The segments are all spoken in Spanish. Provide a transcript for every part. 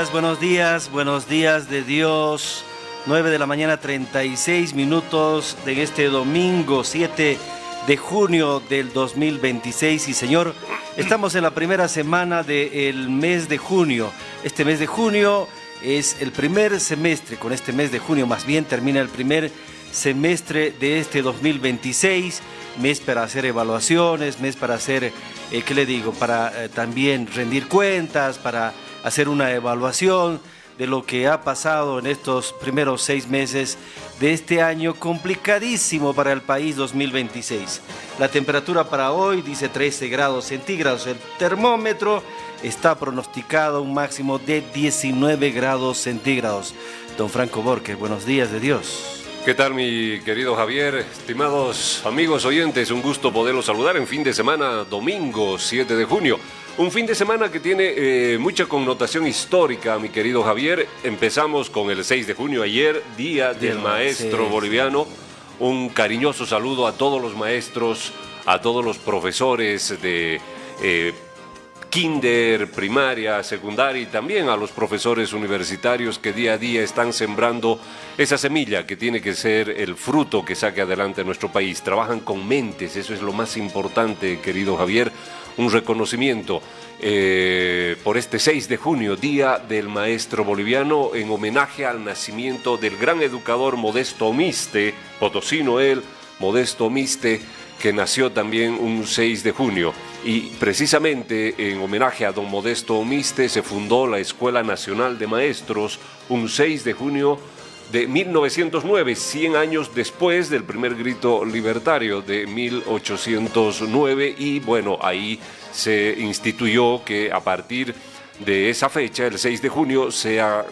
buenos días de Dios. 9 de la mañana, 36 minutos de este domingo 7 de junio del 2026. Y Señor, estamos en la primera semana del mes de junio. Este mes de junio es el primer semestre. Con este mes de junio más bien termina el primer semestre de este 2026. Mes para hacer evaluaciones, mes para hacer, ¿qué le digo? Para también rendir cuentas, para hacer una evaluación de lo que ha pasado en estos primeros 6 meses de este año complicadísimo para el país 2026. La temperatura para hoy dice 13 grados centígrados. El termómetro está pronosticado un máximo de 19 grados centígrados. Don Franco Borges, buenos días de Dios. ¿Qué tal, mi querido Javier? Estimados amigos oyentes, un gusto poderlos saludar en fin de semana, domingo 7 de junio. Un fin de semana que tiene mucha connotación histórica, mi querido Javier. Empezamos con el 6 de junio, ayer, Día del Maestro Boliviano. Un cariñoso saludo a todos los maestros, a todos los profesores de kinder, primaria, secundaria y también a los profesores universitarios que día a día están sembrando esa semilla que tiene que ser el fruto que saque adelante nuestro país. Trabajan con mentes, eso es lo más importante, querido Javier. Un reconocimiento por este 6 de junio, Día del Maestro Boliviano, en homenaje al nacimiento del gran educador Modesto Omiste, potosino él, Modesto Omiste, que nació también un 6 de junio. Y precisamente en homenaje a don Modesto Omiste se fundó la Escuela Nacional de Maestros un 6 de junio de 1909, 100 años después del primer grito libertario de 1809, y bueno, ahí se instituyó que a partir de esa fecha, el 6 de junio, sea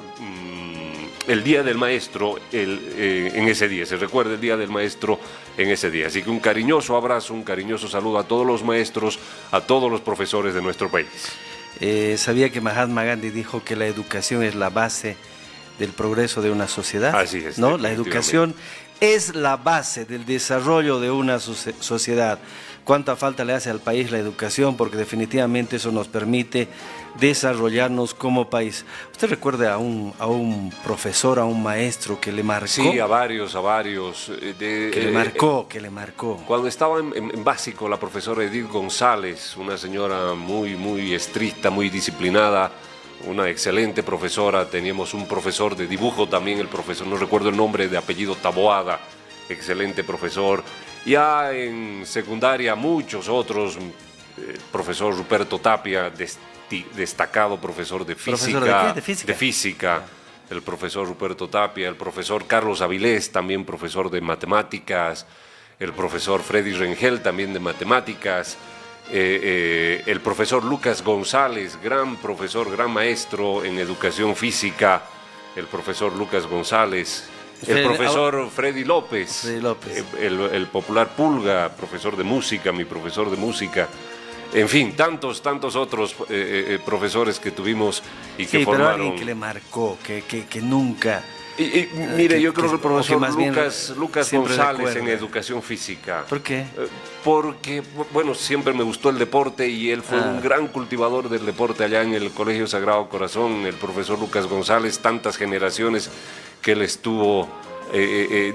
el Día del Maestro en ese día, se recuerda el Día del Maestro en ese día. Así que un cariñoso abrazo, un cariñoso saludo a todos los maestros, a todos los profesores de nuestro país. ¿Sabía que Mahatma Gandhi dijo que la educación es la base del progreso de una sociedad? Así es, ¿no? La educación es la base del desarrollo de una sociedad. ¿Cuánta falta le hace al país la educación? Porque definitivamente eso nos permite desarrollarnos como país. ¿Usted recuerda a un profesor, a un maestro que le marcó? Sí, a varios. Que le marcó. Cuando estaba en básico, la profesora Edith González, una señora muy estricta, muy disciplinada, una excelente profesora. Teníamos un profesor de dibujo también, el profesor, no recuerdo el nombre, de apellido Taboada, excelente profesor. Ya en secundaria muchos otros, profesor Ruperto Tapia, destacado profesor de física. ¿Profesor de física, el profesor Ruperto Tapia, el profesor Carlos Avilés, también profesor de matemáticas, el profesor Freddy Rengel, también de matemáticas, el profesor Lucas González, gran profesor, gran maestro en educación física, el profesor Lucas González. El profesor Freddy López, el popular Pulga, profesor de música, mi profesor de música. En fin, tantos otros profesores que tuvimos y que formaron. Pero alguien que le marcó, que nunca... Mire, yo creo que el profesor Lucas González recuerda. En educación física. ¿Por qué? Porque, bueno, siempre me gustó el deporte y él fue un gran cultivador del deporte allá en el Colegio Sagrado Corazón, el profesor Lucas González, tantas generaciones que él estuvo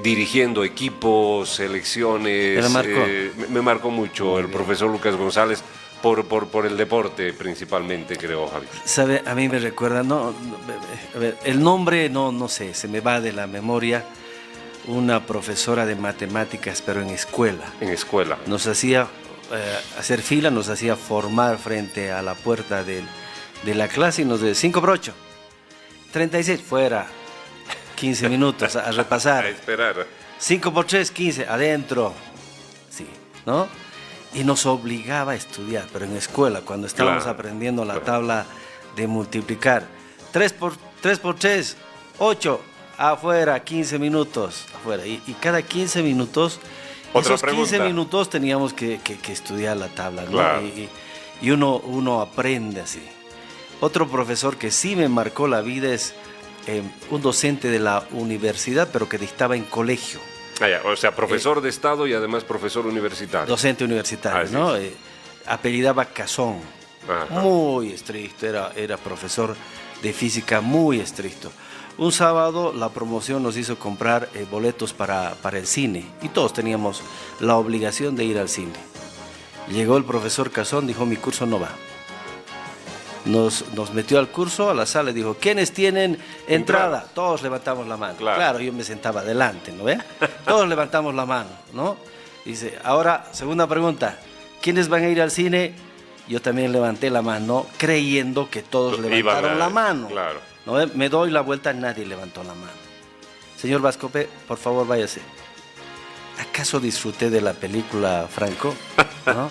dirigiendo equipos, selecciones. Me marcó mucho el profesor Lucas González por el deporte principalmente, creo, Javier. ¿Sabe? A mí me recuerda, a ver, el nombre no sé, se me va de la memoria. Una profesora de matemáticas, pero en escuela. En escuela. Nos hacía hacer fila, nos hacía formar frente a la puerta de la clase y nos decía 5 por 8, 36, fuera, 15 minutos a repasar. A esperar. 5 por 3, 15, adentro. Sí, ¿no? Y nos obligaba a estudiar, pero en escuela, cuando estábamos aprendiendo la tabla de multiplicar. 3 por 3, 8, afuera, 15 minutos, afuera. Y cada 15 minutos, Otra esos pregunta. 15 minutos teníamos que estudiar la tabla, ¿no? Claro. Y uno aprende así. Otro profesor que sí me marcó la vida es un docente de la universidad, pero que dictaba en colegio. O sea, profesor de Estado y además profesor universitario. Docente universitario, Así ¿no? es. Apellidaba Cazón. Ajá. Muy estricto, era profesor de física muy estricto. Un sábado la promoción nos hizo comprar boletos para el cine y todos teníamos la obligación de ir al cine. Llegó el profesor Cazón, dijo: mi curso no va. Nos metió al curso, a la sala, y dijo: ¿quiénes tienen entrada? Todos levantamos la mano. Claro, yo me sentaba adelante, ¿no ve? Todos levantamos la mano, ¿no? Dice: ahora, segunda pregunta, ¿quiénes van a ir al cine? Yo también levanté la mano, creyendo que todos levantaron la mano. Claro. ¿No ve? Me doy la vuelta, nadie levantó la mano. Señor Vascope, por favor, váyase. ¿Acaso disfruté de la película, Franco? ¿No?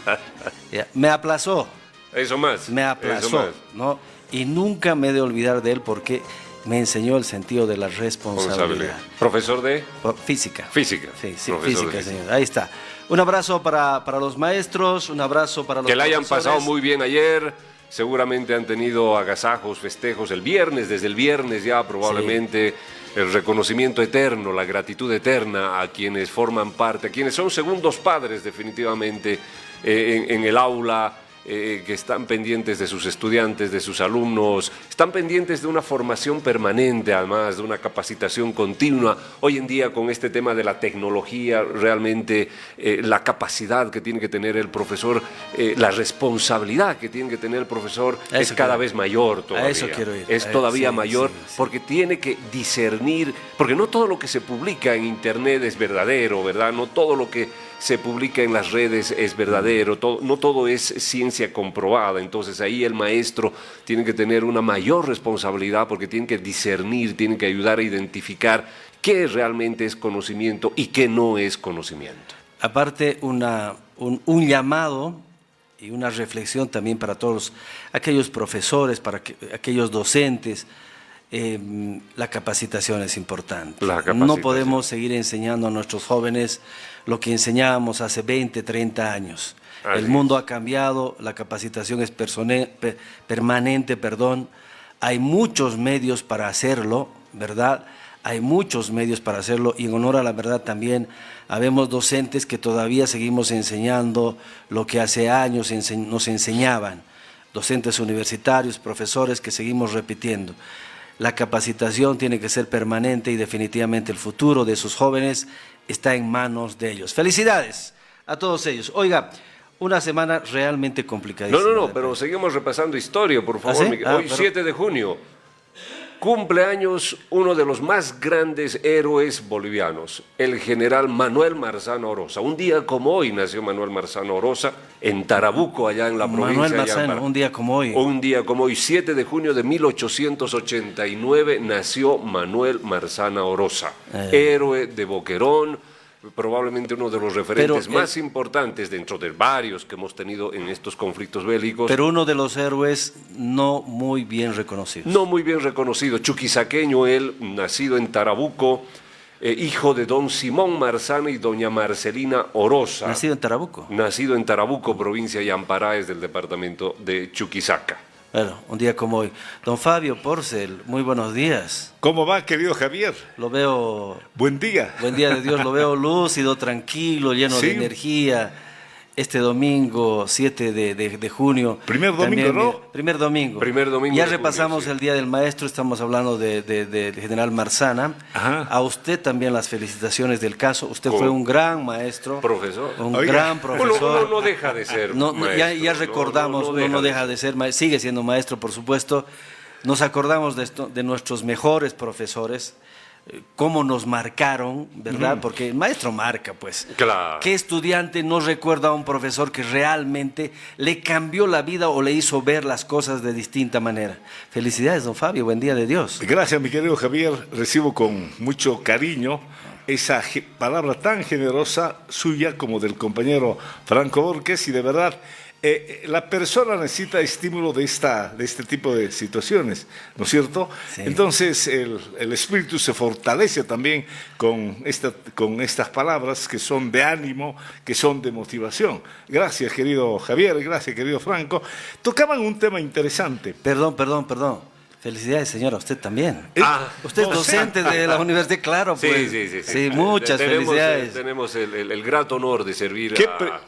Me aplazó. Eso más. Me aplazó, ¿no? Y nunca me he de olvidar de él porque me enseñó el sentido de la responsabilidad. ¿Profesor de? Física. Física. Sí, física, señor. Ahí está. Un abrazo para los maestros, un abrazo para los que la hayan profesores. pasado muy bien ayer. Seguramente han tenido agasajos, festejos el viernes, desde el viernes ya probablemente el reconocimiento eterno, la gratitud eterna a quienes forman parte, a quienes son segundos padres definitivamente en el aula, que están pendientes de sus estudiantes, de sus alumnos, están pendientes de una formación permanente, además de una capacitación continua. Hoy en día con este tema de la tecnología, realmente la capacidad que tiene que tener el profesor, la responsabilidad que tiene que tener el profesor es cada vez mayor todavía. A eso quiero ir. Es todavía mayor sí. porque tiene que discernir, porque no todo lo que se publica en internet es verdadero, ¿verdad? No todo lo que se publica en las redes es verdadero, no todo es ciencia comprobada. Entonces ahí el maestro tiene que tener una mayor responsabilidad porque tiene que discernir, tiene que ayudar a identificar qué realmente es conocimiento y qué no es conocimiento. Aparte, un llamado y una reflexión también para todos aquellos profesores, para aquellos docentes. La capacitación es importante. No podemos seguir enseñando a nuestros jóvenes lo que enseñábamos hace 20, 30 años. El mundo ha cambiado, la capacitación es permanente, Hay muchos medios para hacerlo, ¿verdad? Hay muchos medios para hacerlo y en honor a la verdad también habemos docentes que todavía seguimos enseñando lo que hace años nos enseñaban. Docentes universitarios, profesores que seguimos repitiendo. La capacitación tiene que ser permanente y definitivamente el futuro de sus jóvenes está en manos de ellos. Felicidades a todos ellos. Oiga, una semana realmente complicadísima. No, pero seguimos repasando historia, por favor. ¿Ah, sí? Hoy, 7 de junio, cumpleaños uno de los más grandes héroes bolivianos, el general Manuel Marzano Oroza. Un día como hoy nació Manuel Marzano Oroza en Tarabuco, allá en la provincia Manuel de Marzano, un día como hoy. Un día como hoy, 7 de junio de 1889, nació Manuel Marzano Oroza, héroe de Boquerón, probablemente uno de los referentes más importantes dentro de varios que hemos tenido en estos conflictos bélicos. Pero uno de los héroes no muy bien reconocidos. No muy bien reconocido, chuquisaqueño él, nacido en Tarabuco, hijo de don Simón Marzano y doña Marcelina Oroza. Nacido en Tarabuco. Nacido en Tarabuco, provincia de Yamparaes del departamento de Chuquisaca. Bueno, un día como hoy. Don Fabio Porcel, muy buenos días. ¿Cómo va, querido Javier? Lo veo... Buen día. Buen día de Dios, lo veo lúcido, tranquilo, lleno de energía. Este domingo, 7 de junio. Primer domingo, ¿no? Primer domingo. Primer domingo. Ya repasamos el Día del Maestro, estamos hablando del general Marzana. Ajá. A usted también las felicitaciones del caso. Usted fue un gran maestro. Profesor. Un gran profesor. Uno no deja de ser maestro. Ya recordamos, uno no deja de ser maestro, sigue siendo maestro, por supuesto. Nos acordamos de nuestros mejores profesores. Cómo nos marcaron, ¿verdad? Porque el maestro marca, pues. Claro. ¿Qué estudiante no recuerda a un profesor que realmente le cambió la vida o le hizo ver las cosas de distinta manera? Felicidades, don Fabio, buen día de Dios. Gracias, mi querido Javier. Recibo con mucho cariño esa palabra tan generosa suya como del compañero Franco Borges, y de verdad la persona necesita estímulo de este tipo de situaciones, ¿no es cierto? Sí. Entonces el espíritu se fortalece también con estas palabras que son de ánimo, que son de motivación. Gracias, querido Javier, gracias, querido Franco. Tocaban un tema interesante. Perdón. Felicidades, señora, usted también. Ah, Usted es docente de la universidad, claro, Sí, pues. sí. Muchas felicidades. Tenemos el grato honor de servir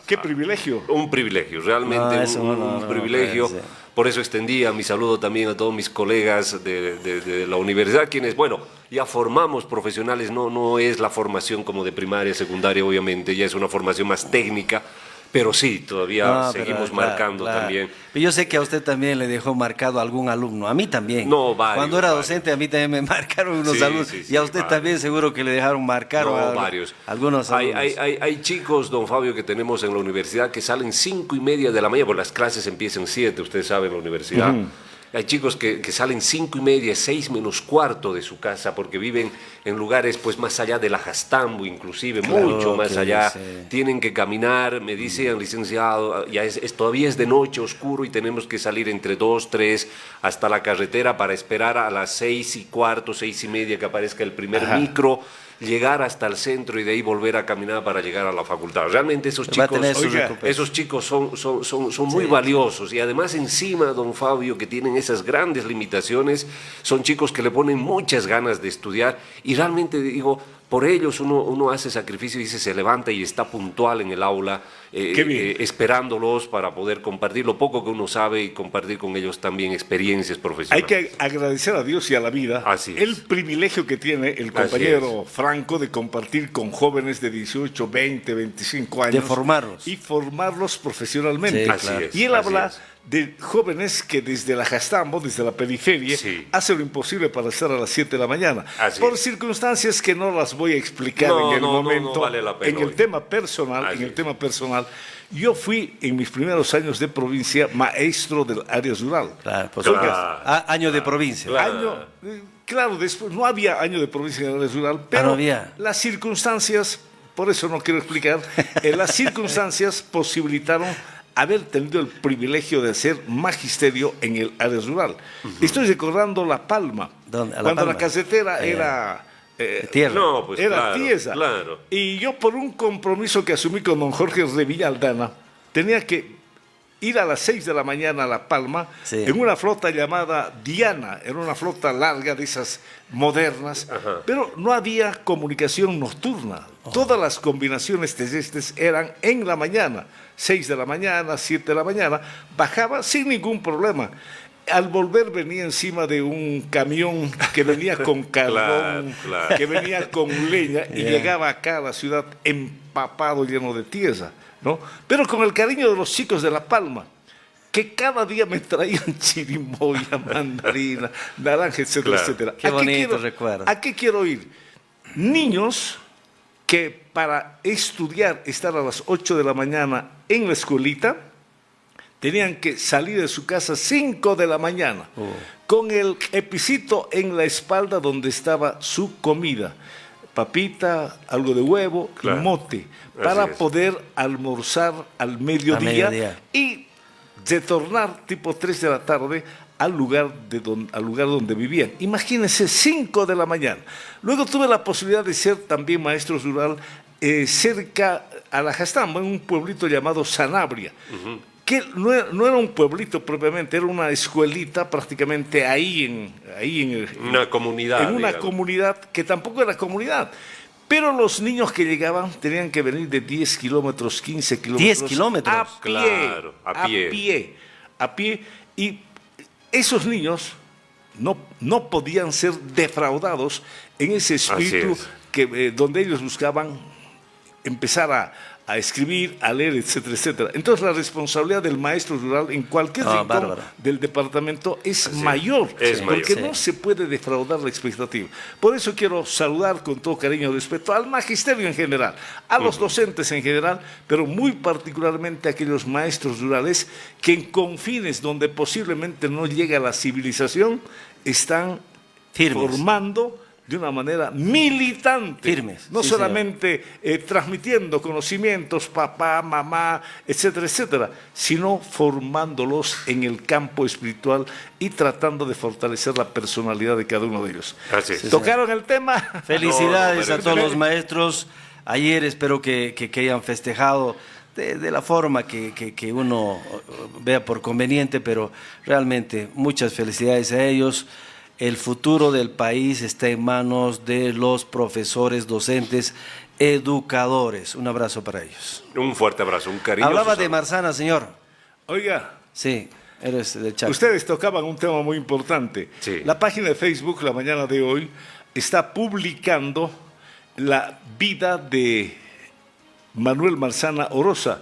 Qué privilegio. Un privilegio, realmente un privilegio. sí. Por eso extendía mi saludo también a todos mis colegas de la universidad, quienes, bueno, ya formamos profesionales, no es la formación como de primaria, secundaria, obviamente, ya es una formación más técnica, pero sí, todavía seguimos marcando también. Pero yo sé que a usted también le dejó marcado algún alumno, a mí también. No, varios. Cuando era varios. docente a mí también me marcaron unos Sí, alumnos. sí, y a sí, usted varios. también seguro que le dejaron marcar Varios. algunos alumnos. Hay chicos, don Fabio, que tenemos en la universidad que salen 5:30 de la mañana, porque las clases empiezan 7, usted sabe, en la universidad. Hay chicos que salen 5:30, 6 menos cuarto de su casa, porque viven en lugares pues más allá de la Jastambo, inclusive, Claro, mucho más allá. sí. Tienen que caminar, me dicen, licenciado, ya todavía es de noche, oscuro, y tenemos que salir entre 2, 3 hasta la carretera para esperar a las 6:15, 6:30 que aparezca el primer micro, llegar hasta el centro y de ahí volver a caminar para llegar a la facultad. Realmente esos Va a chicos, tener su Oiga, recuperación. esos chicos son muy valiosos, y además encima, don Fabio, que tienen esas grandes limitaciones, son chicos que le ponen muchas ganas de estudiar, y realmente digo, por ellos uno hace sacrificio y dice, se levanta y está puntual en el aula, Qué bien. esperándolos para poder compartir lo poco que uno sabe y compartir con ellos también experiencias profesionales. Hay que agradecer a Dios y a la vida Así es. el privilegio que tiene el compañero Franco de compartir con jóvenes de 18, 20, 25 años. De formarlos. Y formarlos profesionalmente. Sí, Así claro. es, Y él así habla es. de jóvenes que desde la Jastambo, desde la periferia, Sí. hacen lo imposible para estar a las 7 de la mañana. Así Por es. circunstancias que no las voy a explicar No, en el no, no, momento. no vale la pena en el hoy. tema personal, Así en el es. tema personal, yo fui en mis primeros años de provincia maestro del área rural. Claro, por Claro. supuesto. Año de provincia. Claro. Claro, después no había año de provincia en el área rural, pero no había. las circunstancias, por eso no quiero explicar, las circunstancias posibilitaron haber tenido el privilegio de hacer magisterio en el área rural. Estoy recordando La Palma, ¿Dónde? ¿A La cuando Palma? la casetera Allá. era... Tierra. No, pues era claro, tiesa. claro. Y yo, por un compromiso que asumí con don Jorge Revilla Aldana, tenía que ir a las 6 de la mañana a La Palma Sí. en una flota llamada Diana. Era una flota larga de esas modernas, pero no había comunicación nocturna. Todas las combinaciones terrestres eran en la mañana, 6 de la mañana, 7 de la mañana. Bajaba sin ningún problema. Al volver venía encima de un camión que venía con carbón, Claro. que venía con leña y llegaba acá a la ciudad empapado, lleno de tierra, ¿no? Pero con el cariño de los chicos de La Palma, que cada día me traían chirimoya, mandarina, naranja, etcétera, Claro. etcétera. Qué bonito recuerdo. ¿A qué quiero ir? Niños que para estudiar, estar a las 8 de la mañana en la escuelita, tenían que salir de su casa 5 de la mañana, con el epicito en la espalda donde estaba su comida, papita, algo de huevo Claro. y mote, Así para es. poder almorzar al mediodía, mediodía. y retornar tipo 3 de la tarde al lugar donde vivían. Imagínense, 5 de la mañana. Luego tuve la posibilidad de ser también maestro rural cerca a la Jastambo, en un pueblito llamado Sanabria, que no era un pueblito propiamente, era una escuelita prácticamente ahí en Una comunidad. en una digamos. comunidad que tampoco era comunidad. Pero los niños que llegaban tenían que venir de 10 kilómetros, 15 kilómetros. 10 kilómetros. A pie. Claro, a pie. Y esos niños no podían ser defraudados en ese espíritu es. donde ellos buscaban empezar a escribir, a leer, etcétera, etcétera. Entonces la responsabilidad del maestro rural en cualquier rincón bárbaro. del departamento es Así es. mayor, Es porque mayor. no se puede defraudar la expectativa. Por eso quiero saludar con todo cariño y respeto al magisterio en general, a los docentes en general, pero muy particularmente a aquellos maestros rurales que en confines donde posiblemente no llega la civilización, están Firmes. formando de una manera militante, Firmes, no sí, solamente transmitiendo conocimientos, papá, mamá, etcétera, etcétera, sino formándolos en el campo espiritual y tratando de fortalecer la personalidad de cada uno de ellos. Así es. ¿Tocaron el tema? Felicidades No, a todos los maestros. Ayer espero que hayan festejado de la forma que uno vea por conveniente, pero realmente muchas felicidades a ellos. El futuro del país está en manos de los profesores, docentes, educadores. Un abrazo para ellos. Un fuerte abrazo, un cariño. Hablaba de Marzana, señor. Oiga, Sí, eres del Chaco. ustedes tocaban un tema muy importante. Sí. La página de Facebook, la mañana de hoy, está publicando la vida de Manuel Marzana Orosa.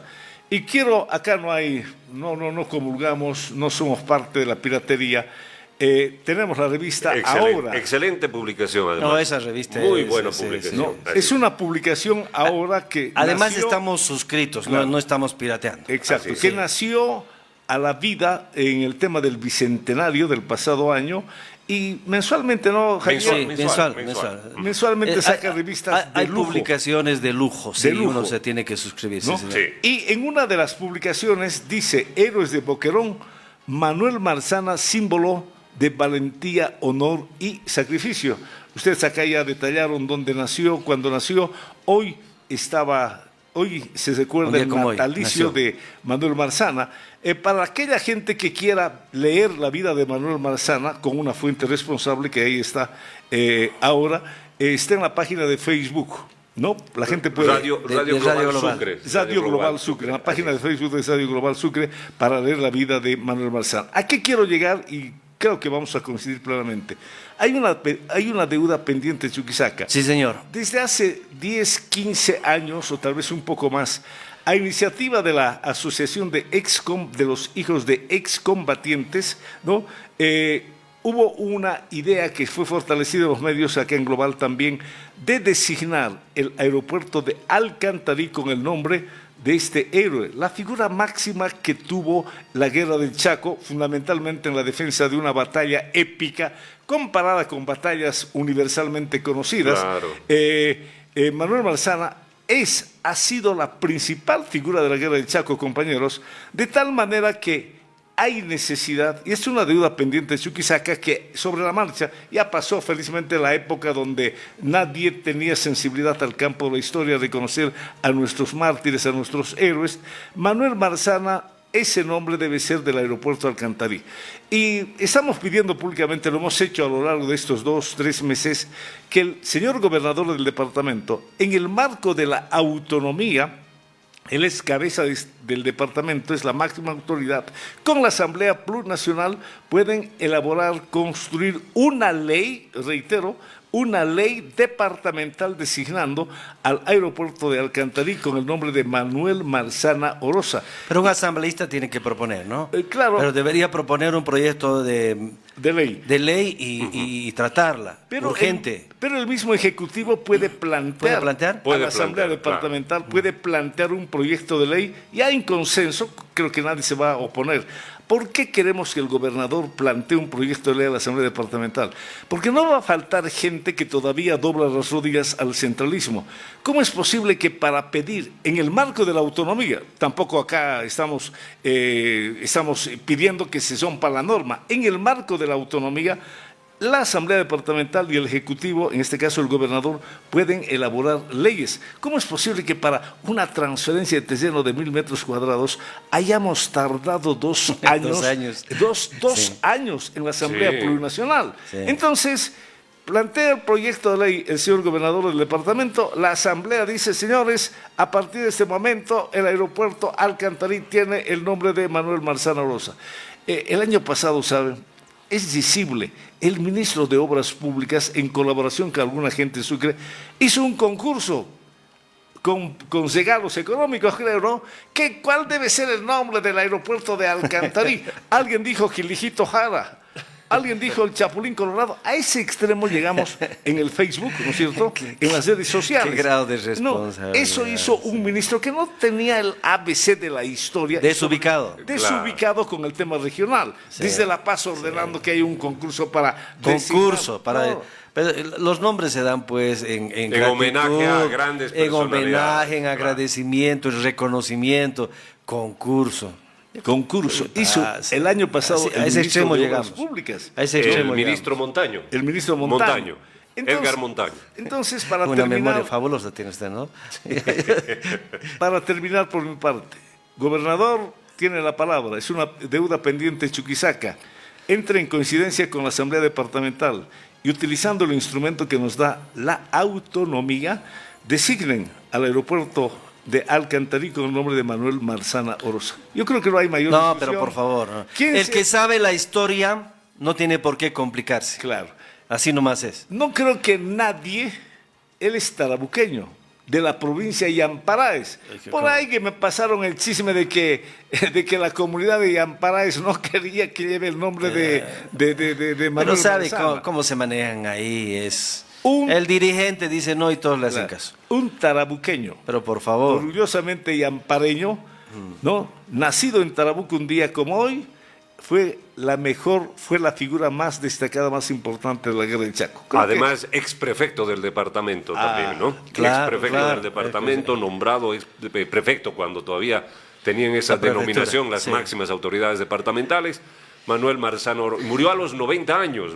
Y quiero, acá no comulgamos, no somos parte de la piratería. Tenemos la revista Ahora. Excelente publicación, además. No, esa revista muy es- buena sí, publicación. No, Así es una publicación ahora que Además nació- estamos suscritos, Claro. no estamos pirateando. Exacto, Así es. que Sí. nació a la vida en el tema del bicentenario del pasado año y mensualmente, ¿no, Javier? Sí, Mensual. Mensualmente saca Hay- revistas de hay lujo. publicaciones de lujo, sí, De lujo. uno se tiene que suscribir. ¿No? Sí, señor. Sí. Y en una de las publicaciones dice, Héroes de Boquerón, Manuel Marzana, símbolo de valentía, honor y sacrificio. Ustedes acá ya detallaron dónde nació, cuándo nació. Hoy se recuerda Un día el como hoy, natalicio nació. de Manuel Marzana. Para aquella gente que quiera leer la vida de Manuel Marzana con una fuente responsable, que ahí está ahora, está en la página de Facebook, ¿no? La gente puede... Radio de Global Radio Global. Sucre. Radio Global Sucre, en la página de Facebook de Radio Global Sucre, para leer la vida de Manuel Marzana. ¿A qué quiero llegar? Y creo que vamos a coincidir plenamente. Hay una deuda pendiente, Chuquisaca. Sí, señor. Desde hace 10, 15 años, o tal vez un poco más, a iniciativa de la Asociación de los Hijos de Excombatientes, ¿no? Hubo una idea que fue fortalecida en los medios acá en Global también, de designar el aeropuerto de Alcantarí con el nombre de este héroe, la figura máxima que tuvo la guerra del Chaco, fundamentalmente en la defensa de una batalla épica, comparada con batallas universalmente conocidas. Claro. Manuel Marzana ha sido la principal figura de la guerra del Chaco, compañeros, de tal manera que hay necesidad, y es una deuda pendiente de Chuquisaca, que sobre la marcha ya pasó felizmente la época donde nadie tenía sensibilidad al campo de la historia de conocer a nuestros mártires, a nuestros héroes. Manuel Marzana, ese nombre debe ser del aeropuerto de Alcantarí. Y estamos pidiendo públicamente, lo hemos hecho a lo largo de estos 2, 3 meses, que el señor gobernador del departamento, en el marco de la autonomía, él es cabeza del departamento, es la máxima autoridad. Con la Asamblea Plurinacional pueden elaborar, construir una ley, reitero, una ley departamental designando al aeropuerto de Alcantarí con el nombre de Manuel Marzana Orosa. Pero un asambleísta tiene que proponer, ¿no? Claro. Pero debería proponer un proyecto de ley. y tratarla, urgente. Pero el mismo Ejecutivo puede plantear, ¿Puede plantear? a Puede la Asamblea plantear, Departamental, puede plantear un proyecto de ley, ya en consenso, creo que nadie se va a oponer. ¿Por qué queremos que el gobernador plantee un proyecto de ley a la Asamblea Departamental? Porque no va a faltar gente que todavía dobla las rodillas al centralismo. ¿Cómo es posible que para pedir, en el marco de la autonomía, tampoco acá estamos pidiendo que se rompa la norma, en el marco de la autonomía, la Asamblea Departamental y el Ejecutivo, en este caso el gobernador, pueden elaborar leyes? ¿Cómo es posible que para una transferencia de terreno de 1.000 metros cuadrados hayamos tardado 2 años, 2 años. dos Sí. años en la Asamblea Sí. Plurinacional? Sí. Entonces, plantea el proyecto de ley el señor gobernador del departamento, la Asamblea dice, señores, a partir de este momento el aeropuerto Alcantarí tiene el nombre de Manuel Marzana Orosa. El año pasado, ¿saben? Es visible, el ministro de Obras Públicas, en colaboración con alguna gente de Sucre, hizo un concurso con regalos económicos, creo, ¿no? ¿Cuál debe ser el nombre del aeropuerto de Alcantarí? Alguien dijo Gilijito Jara, alguien dijo el Chapulín Colorado. A ese extremo llegamos en el Facebook, ¿no es cierto? En las redes sociales. Qué grado de No, responsabilidad. eso hizo un ministro que no tenía el ABC de la historia. Desubicado. Desubicado con el tema regional. Sí. Desde La Paz ordenando que hay un concurso para... Concurso, designar- No, pero los nombres se dan pues en gratitud, homenaje a grandes en homenaje, en personalidades, claro. agradecimiento, en reconocimiento, concurso. concurso. Hizo pasa? el año pasado A el ese ministro extremo de Obras llegamos. Públicas. A ese El extremo ministro Montaño. El ministro Montaño. Edgar Montaño. Entonces, para Una terminar, memoria fabulosa tiene usted, ¿no? para terminar por mi parte, gobernador tiene la palabra, es una deuda pendiente Chuquisaca. Entra en coincidencia con la Asamblea Departamental y utilizando el instrumento que nos da la autonomía, designen al aeropuerto de Alcantarí con el nombre de Manuel Marzana Oroza. Yo creo que no hay mayor No, discusión. pero por favor. No. ¿Quién El se- que sabe la historia no tiene por qué complicarse. Claro. Así nomás es. No creo que nadie, él es tarabuqueño, de la provincia de Yamparaes. Por ahí que me pasaron el chisme de que la comunidad de Yamparaes no quería que lleve el nombre de Manuel Pero sabe Marzana. cómo se manejan ahí. Es Un- el dirigente dice no y todos le hacen Claro. caso. Un tarabuqueño, Pero por favor. orgullosamente yampareño, ¿no? Nacido en Tarabuco un día como hoy, fue la figura más destacada, más importante de la guerra del Chaco. Creo que- Además, ex prefecto del departamento también, ¿no? claro, Ex prefecto claro. del departamento, nombrado prefecto cuando todavía tenían esa La prefectura, denominación las sí. máximas autoridades departamentales. Manuel Marzana murió a los 90 años,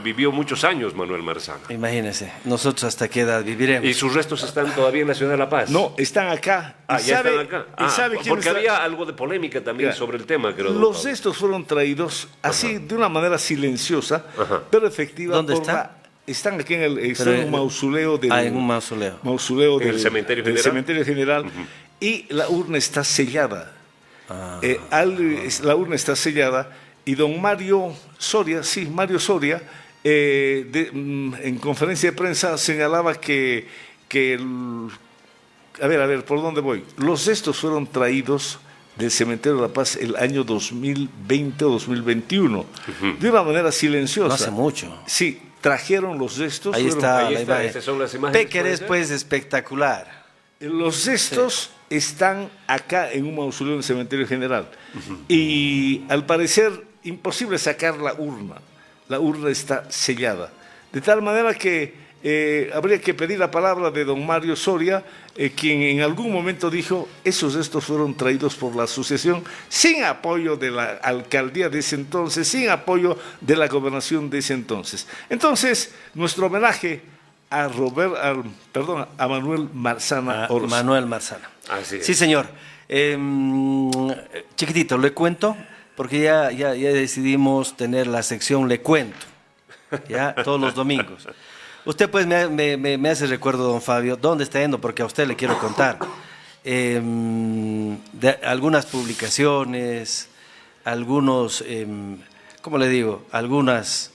vivió muchos años Manuel Marzana. Imagínense, nosotros hasta qué edad viviremos. Y sus restos están todavía en la ciudad de La Paz. No, están acá. Ah, ¿Y ya sabe- están acá. y sabe quién porque está- había algo de polémica también Claro. sobre el tema, creo. don Los Pablo. restos fueron traídos así, de una manera silenciosa, Ajá. pero efectiva. ¿Dónde está? Están aquí están Pero, en un mausoleo del... en un mausoleo. Mausoleo ¿En el cementerio del general? cementerio general. Y la urna está sellada. Ah, La urna está sellada y don Mario Soria, en conferencia de prensa señalaba a ver, ¿por dónde voy? Los restos fueron traídos del Cementerio de La Paz el año 2020 o 2021, de una manera silenciosa. no hace mucho. Sí, trajeron los restos. Ahí está Ahí la está, imagen. esas son las imágenes, Péquer ¿puede es ser? pues espectacular. Los restos están acá en un mausoleo en el cementerio general. Y al parecer, imposible sacar la urna. La urna está sellada. De tal manera que habría que pedir la palabra de don Mario Soria, quien en algún momento dijo, esos restos fueron traídos por la asociación sin apoyo de la alcaldía de ese entonces, sin apoyo de la gobernación de ese entonces. Entonces, nuestro homenaje a Manuel Marzana Oroza. Manuel Marzana. Así es. Sí, señor. Chiquitito, le cuento, porque ya decidimos tener la sección Le Cuento, ya todos los domingos. Usted pues me hace recuerdo, don Fabio, ¿dónde está yendo? Porque a usted le quiero contar. De algunas publicaciones, algunos, ¿cómo le digo? Algunos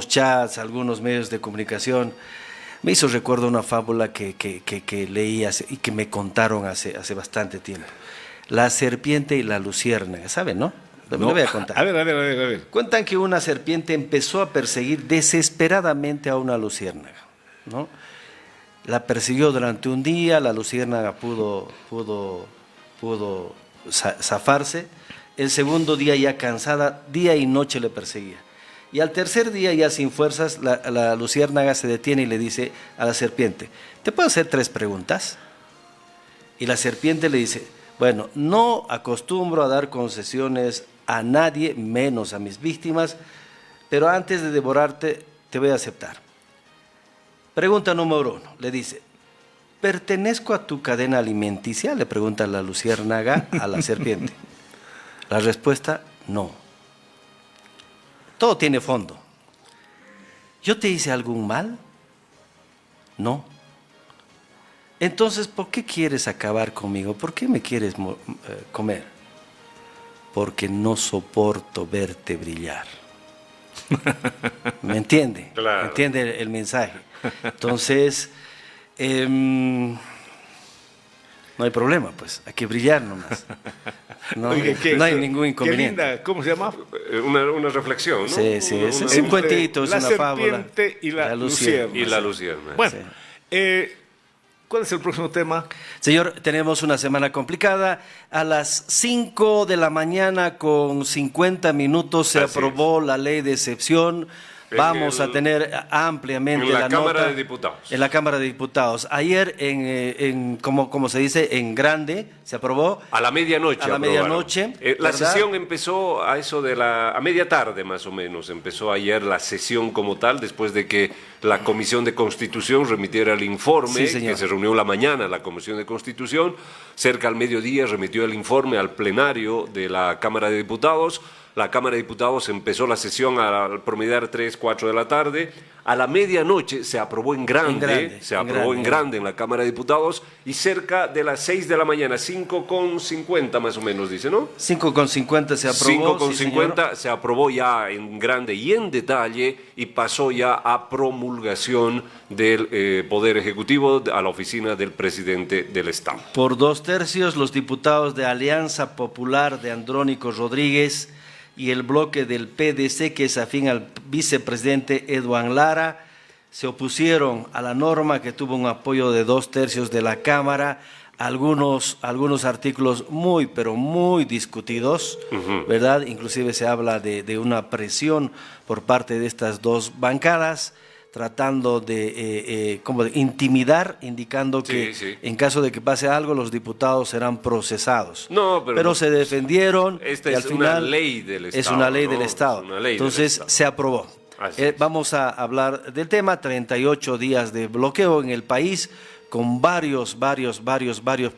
chats, algunos medios de comunicación. Me hizo recuerdo una fábula que leí y que me contaron hace bastante tiempo. La serpiente y la luciérnaga, ¿saben, no? Le voy a contar. A ver. Cuentan que una serpiente empezó a perseguir desesperadamente a una luciérnaga, ¿no? La persiguió durante un día, la luciérnaga pudo zafarse. El segundo día, ya cansada, día y noche le perseguía. Y al tercer día, ya sin fuerzas, la luciérnaga se detiene y le dice a la serpiente, ¿te puedo hacer 3 preguntas? Y la serpiente le dice, bueno, no acostumbro a dar concesiones a nadie, menos a mis víctimas, pero antes de devorarte te voy a aceptar. Pregunta número 1, le dice, ¿pertenezco a tu cadena alimenticia? Le pregunta la luciérnaga a la serpiente. La respuesta, no. Todo tiene fondo. ¿Yo te hice algún mal? No. Entonces, ¿por qué quieres acabar conmigo? ¿Por qué me quieres comer? Porque no soporto verte brillar. ¿Me entiende? Claro. ¿Me entiende el mensaje? Entonces, no hay problema, pues, hay que brillar nomás. No, Oiga, no hay ningún inconveniente. Qué linda, ¿cómo se llama? Una reflexión, ¿no? Sí, es Una- un cuentito, es La una fábula. serpiente y la luciérnaga. Y la luciérnaga. Bueno, Sí. ¿cuál es el próximo tema? Señor, tenemos una semana complicada. A las 5 de la mañana con 50 minutos se Así aprobó la ley de excepción, Vamos a tener ampliamente en la la Cámara nota de Diputados. en la Cámara de Diputados. Ayer, como se dice, en grande, se aprobó. A la medianoche. A la aprobaron. medianoche, La ¿verdad? sesión empezó a eso a media tarde más o menos. Empezó ayer la sesión como tal, después de que la Comisión de Constitución remitiera el informe, Sí, señor. que se reunió la mañana la Comisión de Constitución. Cerca al mediodía remitió el informe al plenario de la Cámara de Diputados. La Cámara de Diputados empezó la sesión al promediar 3, 4 de la tarde. A la medianoche se aprobó en grande, en la Cámara de Diputados, y cerca de las 6 de la mañana, 5:50 más o menos, dice, ¿no? 5:50 se aprobó. 5:50 se aprobó ya en grande y en detalle, y pasó ya a promulgación del Poder Ejecutivo a la oficina del presidente del Estado. Por 2/3, los diputados de Alianza Popular de Andrónico Rodríguez y el bloque del PDC, que es afín al vicepresidente Eduardo Lara, se opusieron a la norma, que tuvo un apoyo de 2/3 de la Cámara. Algunos artículos muy, pero muy discutidos, ¿verdad? Inclusive se habla de una presión por parte de estas dos bancadas, tratando de intimidar, indicando que en caso de que pase algo, los diputados serán procesados. No, pero se defendieron. Esta y es al final una ley del Estado. Es una ley ¿no? del Estado. Entonces se aprobó. Vamos a hablar del tema. 38 días de bloqueo en el país, con varios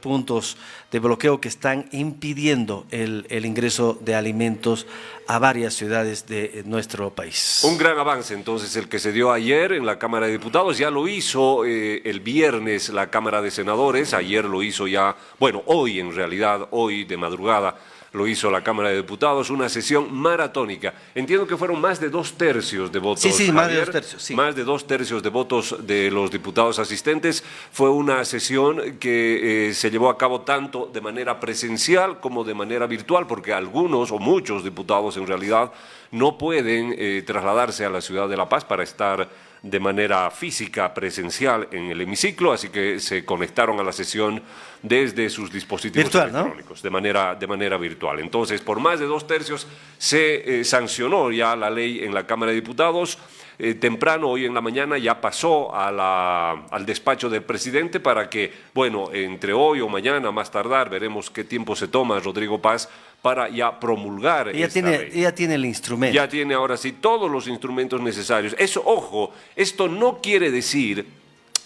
puntos de bloqueo que están impidiendo el ingreso de alimentos a varias ciudades de nuestro país. Un gran avance entonces el que se dio ayer en la Cámara de Diputados. Ya lo hizo el viernes la Cámara de Senadores, ayer lo hizo ya, bueno, hoy en realidad, hoy de madrugada, lo hizo la Cámara de Diputados, una sesión maratónica. Entiendo que fueron más de 2/3 de votos. Sí, Javier, más de 2/3. Sí. Más de 2/3 de votos de los diputados asistentes. Fue una sesión que se llevó a cabo tanto de manera presencial como de manera virtual, porque algunos o muchos diputados en realidad no pueden trasladarse a la ciudad de La Paz para estar de manera física, presencial en el hemiciclo, así que se conectaron a la sesión desde sus dispositivos virtual, electrónicos, ¿no? de manera virtual. Entonces, por más de 2/3 se sancionó ya la ley en la Cámara de Diputados. Temprano, hoy en la mañana, ya pasó al despacho del presidente para que, bueno, entre hoy o mañana, más tardar, veremos qué tiempo se toma Rodrigo Paz para ya promulgar esta ley. Ella tiene el instrumento. Ya tiene ahora sí todos los instrumentos necesarios. Eso, ojo, esto no quiere decir,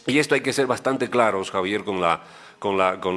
y esto hay que ser bastante claros, Javier, con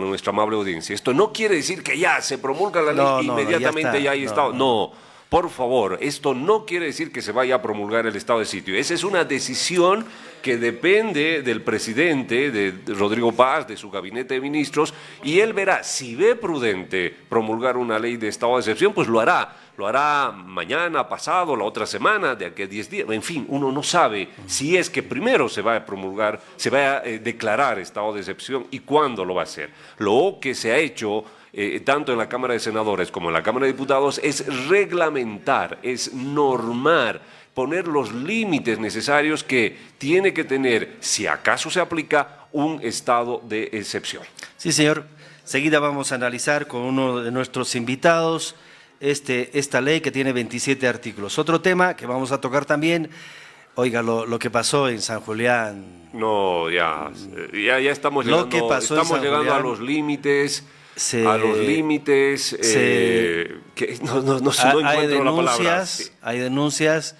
nuestra amable audiencia, esto no quiere decir que ya se promulga la ley inmediatamente ya hay Estado. No, por favor, esto no quiere decir que se vaya a promulgar el estado de sitio. Esa es una decisión que depende del presidente, de Rodrigo Paz, de su gabinete de ministros, y él verá, si ve prudente promulgar una ley de estado de excepción, pues lo hará. Lo hará mañana, pasado, la otra semana, de aquí a 10 días. En fin, uno no sabe si es que primero se va a promulgar, se va a declarar estado de excepción y cuándo lo va a hacer. Lo que se ha hecho tanto en la Cámara de Senadores como en la Cámara de Diputados es reglamentar, es normar, poner los límites necesarios que tiene que tener, si acaso se aplica, un estado de excepción. Sí, señor. Seguida vamos a analizar con uno de nuestros invitados esta ley que tiene 27 artículos. Otro tema que vamos a tocar también, oiga, lo que pasó en San Julián. No, ya estamos llegando, a los límites. No encuentro la palabra. Hay denuncias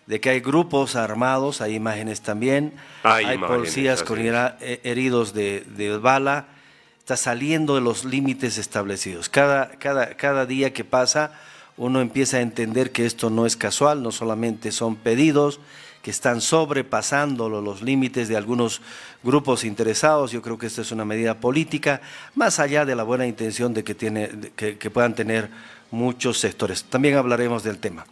de que hay grupos armados, hay imágenes también, hay policías con heridos de bala. Está saliendo de los límites establecidos. Cada día que pasa uno empieza a entender que esto no es casual, no solamente son pedidos que están sobrepasando los límites de algunos grupos interesados. Yo creo que esta es una medida política, más allá de la buena intención de que puedan tener muchos sectores. También hablaremos del tema.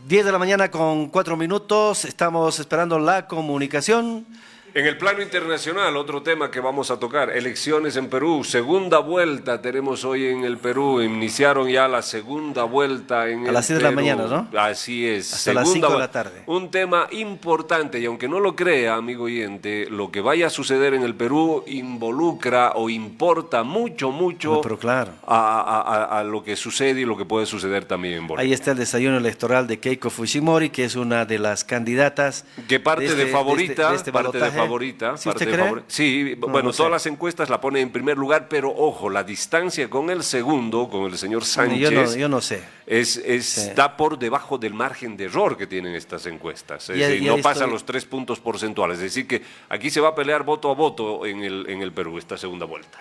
10 de la mañana con 4 minutos, estamos esperando la comunicación En el plano internacional, otro tema que vamos a tocar, elecciones en Perú, segunda vuelta tenemos hoy en el Perú, iniciaron ya la segunda vuelta en el Perú. A las 6 de la mañana, ¿no? Así es. Hasta las 5 de la tarde. Un tema importante, y aunque no lo crea, amigo oyente, lo que vaya a suceder en el Perú involucra o importa mucho No, pero claro. a lo que sucede y lo que puede suceder también en Bolivia. Ahí está el desayuno electoral de Keiko Fujimori, que es una de las candidatas. Que parte de favorita, de este parte de balotaje. favorita. ¿Sí parte usted de cree? Sí, No, bueno, no sé. todas las encuestas la ponen en primer lugar, pero ojo, la distancia con el segundo, con el señor Sánchez, Yo no sé. está por debajo del margen de error que tienen estas encuestas. Es Y ahí- decir, y no ahí pasan estoy- los 3 puntos porcentuales. Es decir, que aquí se va a pelear voto a voto en el Perú, esta segunda vuelta.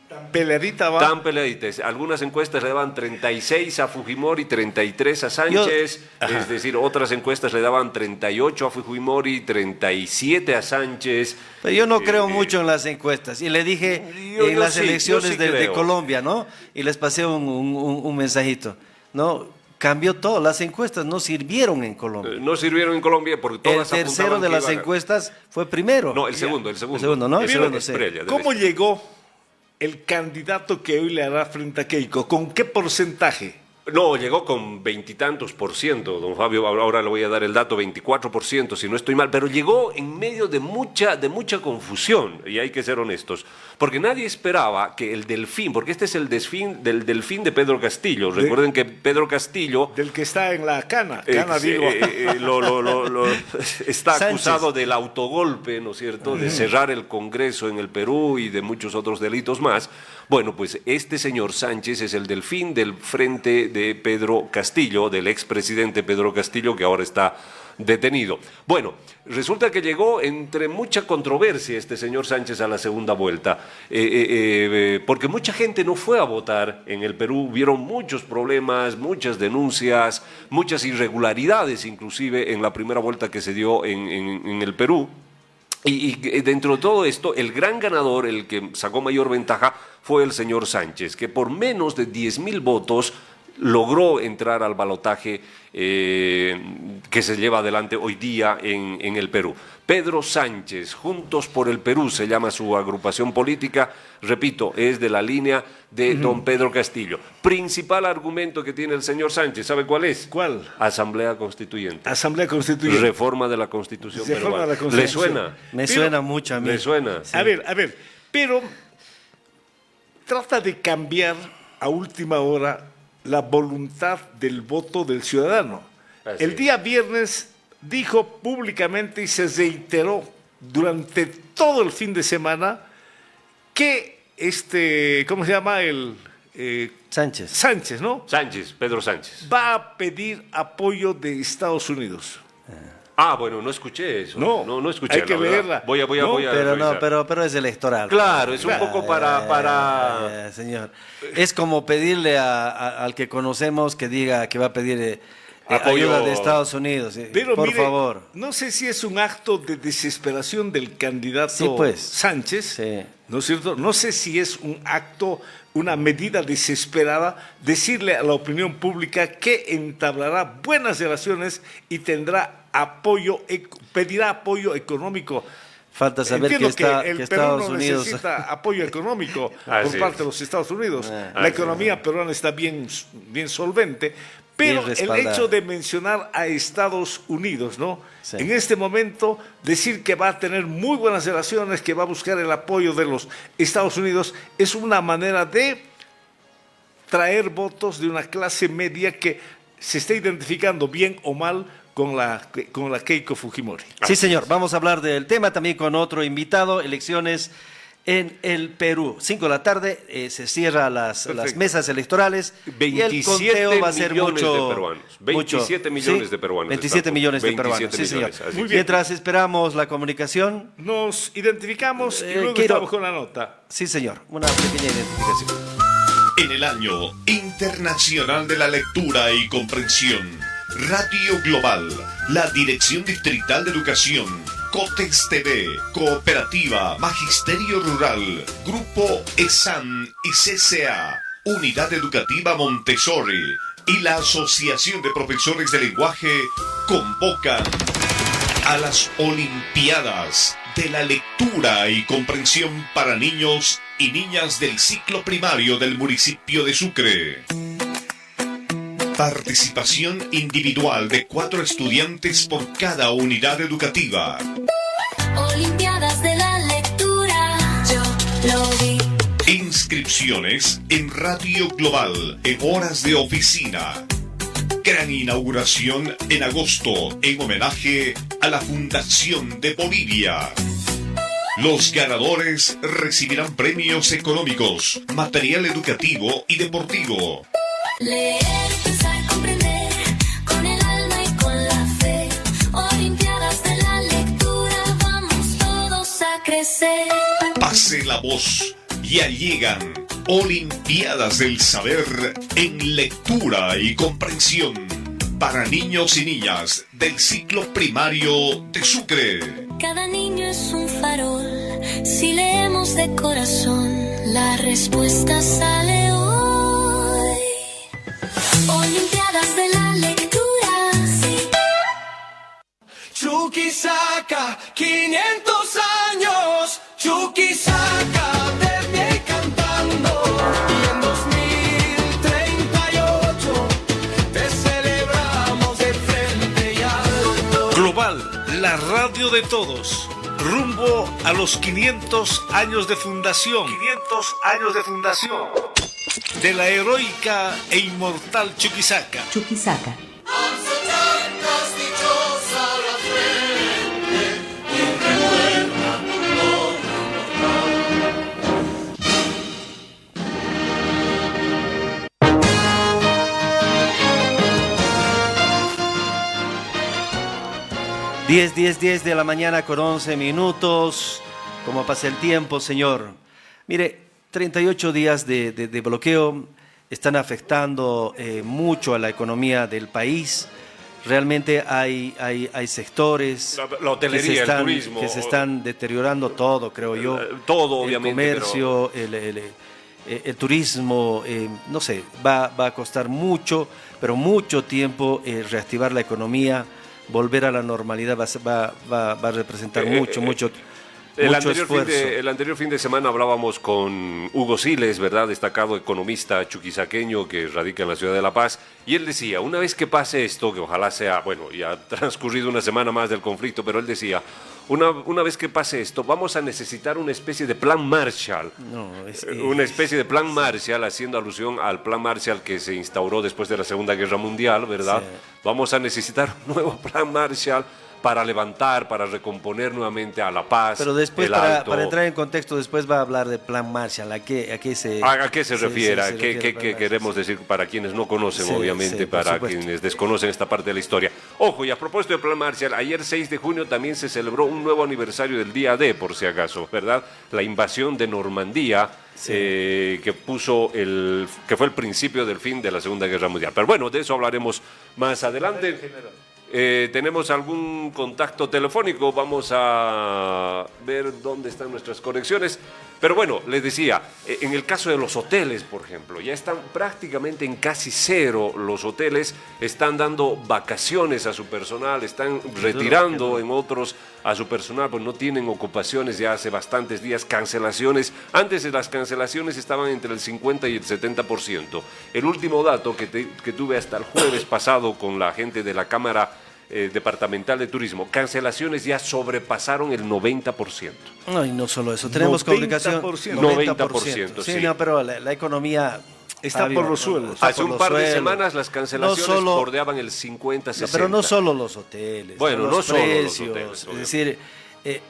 Tan peleadita va. Tan peleaditas. Algunas encuestas le daban 36 a Fujimori, 33 a Sánchez. Es decir, otras encuestas le daban 38 a Fujimori, 37 a Sánchez. Pero yo no creo mucho en las encuestas. Y le dije yo en las sí, yo elecciones sí de creo. Colombia, ¿no? Y les pasé un mensajito. ¿No? Cambió todo. Las encuestas no sirvieron en Colombia. No sirvieron en Colombia porque todas El tercero apuntaban de que las iban a- encuestas fue primero. No, el segundo, el segundo. El segundo, ¿no? El Pero segundo, sí. Estrella, de ¿Cómo Estrella. llegó el candidato que hoy le hará frente a Keiko? ¿Con qué porcentaje? No, llegó con 20 y tantos por ciento, don Fabio, ahora le voy a dar el dato, 24%, si no estoy mal, pero llegó en medio de mucha confusión, y hay que ser honestos, porque nadie esperaba que el Delfín, porque este es el Delfín de Pedro Castillo, recuerden que Pedro Castillo Del que está en la cana. Cana, digo. está Sánchez. acusado del autogolpe, ¿no es cierto?, de cerrar el Congreso en el Perú y de muchos otros delitos más. Bueno, pues este señor Sánchez es el Delfín del frente de Pedro Castillo, del expresidente Pedro Castillo, que ahora está detenido. Bueno, resulta que llegó entre mucha controversia este señor Sánchez a la segunda vuelta, porque mucha gente no fue a votar en el Perú, hubieron muchos problemas, muchas denuncias, muchas irregularidades inclusive en la primera vuelta que se dio en el Perú. Y dentro de todo esto, el gran ganador, el que sacó mayor ventaja, fue el señor Sánchez, que por menos de 10.000 votos logró entrar al balotaje que se lleva adelante hoy día en el Perú. Pedro Sánchez, Juntos por el Perú, se llama su agrupación política, repito, es de la línea de don Pedro Castillo. Principal argumento que tiene el señor Sánchez, ¿sabe cuál es? ¿Cuál? Asamblea Constituyente. Asamblea Constituyente. Reforma de la Constitución Reforma peruana. de la Constitución. ¿Le suena? Me Pero- suena mucho a mí. ¿Le suena? A ver, pero trata de cambiar a última hora la voluntad del voto del ciudadano. Así El es. día viernes dijo públicamente y se reiteró durante todo el fin de semana que ¿cómo se llama? Sánchez. Sánchez, ¿no? Sánchez, Pedro Sánchez. Va a pedir apoyo de Estados Unidos. Ah, bueno, no escuché eso. No, no escuché. hay que la verdad. leerla. Voy a No, Pero no, revisar. pero es electoral. Claro, es un poco para... Señor. Es como pedirle al que conocemos que diga que va a pedir Apoyo. ayuda de Estados Unidos. Pero Por mire, favor. no sé si es un acto de desesperación del candidato Sí, pues. Sánchez, Sí. ¿no es cierto? No sé si es un acto, una medida desesperada decirle a la opinión pública que entablará buenas relaciones y tendrá pedirá apoyo económico. Falta saber que, Entiendo que el que Perú Estados no Unidos. necesita apoyo económico Así por parte es. de los Estados Unidos. La Así economía peruana está bien solvente, pero Bien el respaldada. hecho de mencionar a Estados Unidos, ¿no? Sí. En este momento, decir que va a tener muy buenas relaciones, que va a buscar el apoyo de los Estados Unidos, es una manera de traer votos de una clase media que se está identificando bien o mal con la Keiko Fujimori. Sí, señor. Vamos a hablar del tema también con otro invitado. Elecciones en el Perú. 5 de la tarde se cierran las mesas electorales. Y el 27 conteo va a ser millones mucho. de peruanos. 27 millones de peruanos 27 están. millones de 27 peruanos. Sí, señor. millones, así Muy es. bien. Mientras esperamos la comunicación. Nos identificamos y luego quiero- estamos con la nota. Sí, señor. Una pequeña identificación. En el Año Internacional de la Lectura y Comprensión, Radio Global, la Dirección Distrital de Educación, Cotex TV, Cooperativa Magisterio Rural, Grupo ESAN y CCA, Unidad Educativa Montessori y la Asociación de Profesores de Lenguaje convocan a las Olimpiadas de la lectura y comprensión para niños y niñas del ciclo primario del municipio de Sucre. Participación individual de 4 estudiantes por cada unidad educativa. Olimpiadas de la lectura, yo lo vi. Inscripciones en Radio Global en horas de oficina. Gran inauguración en agosto en homenaje a la Fundación de Bolivia. Los ganadores recibirán premios económicos, material educativo y deportivo. Leer, pensar, comprender, con el alma y con la fe. Olimpiadas de la lectura, vamos todos a crecer. Pase la voz, ya llegan Olimpiadas del Saber en lectura y comprensión para niños y niñas del ciclo primario de Sucre. Cada niño es un farol, si leemos de corazón, la respuesta sale hoy. Olimpiadas de la lectura, sí. Chuquisaca, 500 años, Chuquisaca, desde cantando. Y en 2038 te celebramos de frente y alto. Global, la radio de todos. Rumbo a los 500 años de fundación. 500 años de fundación. De la heroica e inmortal Chuquisaca. Chuquisaca. Diez de la mañana con 11 minutos. ¿Cómo pasa el tiempo, señor? Mire, 38 días de bloqueo están afectando mucho a la economía del país. Realmente hay sectores La hotelería, el turismo, que se están deteriorando todo, creo yo. Todo, obviamente. El comercio, el turismo, no sé, va a costar mucho, pero mucho tiempo reactivar la economía. Volver a la normalidad va a representar mucho esfuerzo. El anterior fin de semana hablábamos con Hugo Siles, ¿verdad? Destacado economista chuquisaqueño que radica en la ciudad de La Paz, y él decía, una vez que pase esto, que ojalá sea, bueno, ya ha transcurrido una semana más del conflicto, pero él decía, una vez que pase esto, vamos a necesitar una especie de plan Marshall. Una especie de plan Marshall, haciendo alusión al plan Marshall que se instauró después de la Segunda Guerra Mundial, ¿verdad? Sí. Vamos a necesitar un nuevo plan Marshall para levantar, para recomponer nuevamente a La Paz. Pero después, para entrar en contexto, después va a hablar de plan Marshall. ¿A qué se refiere? ¿Qué queremos decir para quienes no conocen, obviamente, para quienes desconocen esta parte de la historia? Ojo, y a propósito del plan Marshall, ayer 6 de junio también se celebró un nuevo aniversario del día D, por si acaso, ¿verdad? La invasión de Normandía, que fue el principio del fin de la Segunda Guerra Mundial. Pero bueno, de eso hablaremos más adelante. ¿Tenemos algún contacto telefónico? Vamos a ver dónde están nuestras conexiones. Pero bueno, les decía, en el caso de los hoteles, por ejemplo, ya están prácticamente en casi cero. Los hoteles están dando vacaciones a su personal, están retirando en otros a su personal, pues no tienen ocupaciones ya hace bastantes días, cancelaciones. Antes de las cancelaciones estaban entre el 50 y el 70%. El último dato que tuve hasta el jueves pasado con la gente de la Cámara Departamental de Turismo, cancelaciones ya sobrepasaron el 90%. No, y no solo eso, tenemos complicación. 90%, sí. No, pero la economía está por los suelos. Hace un par de semanas las cancelaciones bordeaban el 50-60%. Pero no solo los hoteles, bueno, no solo los hoteles. Es decir,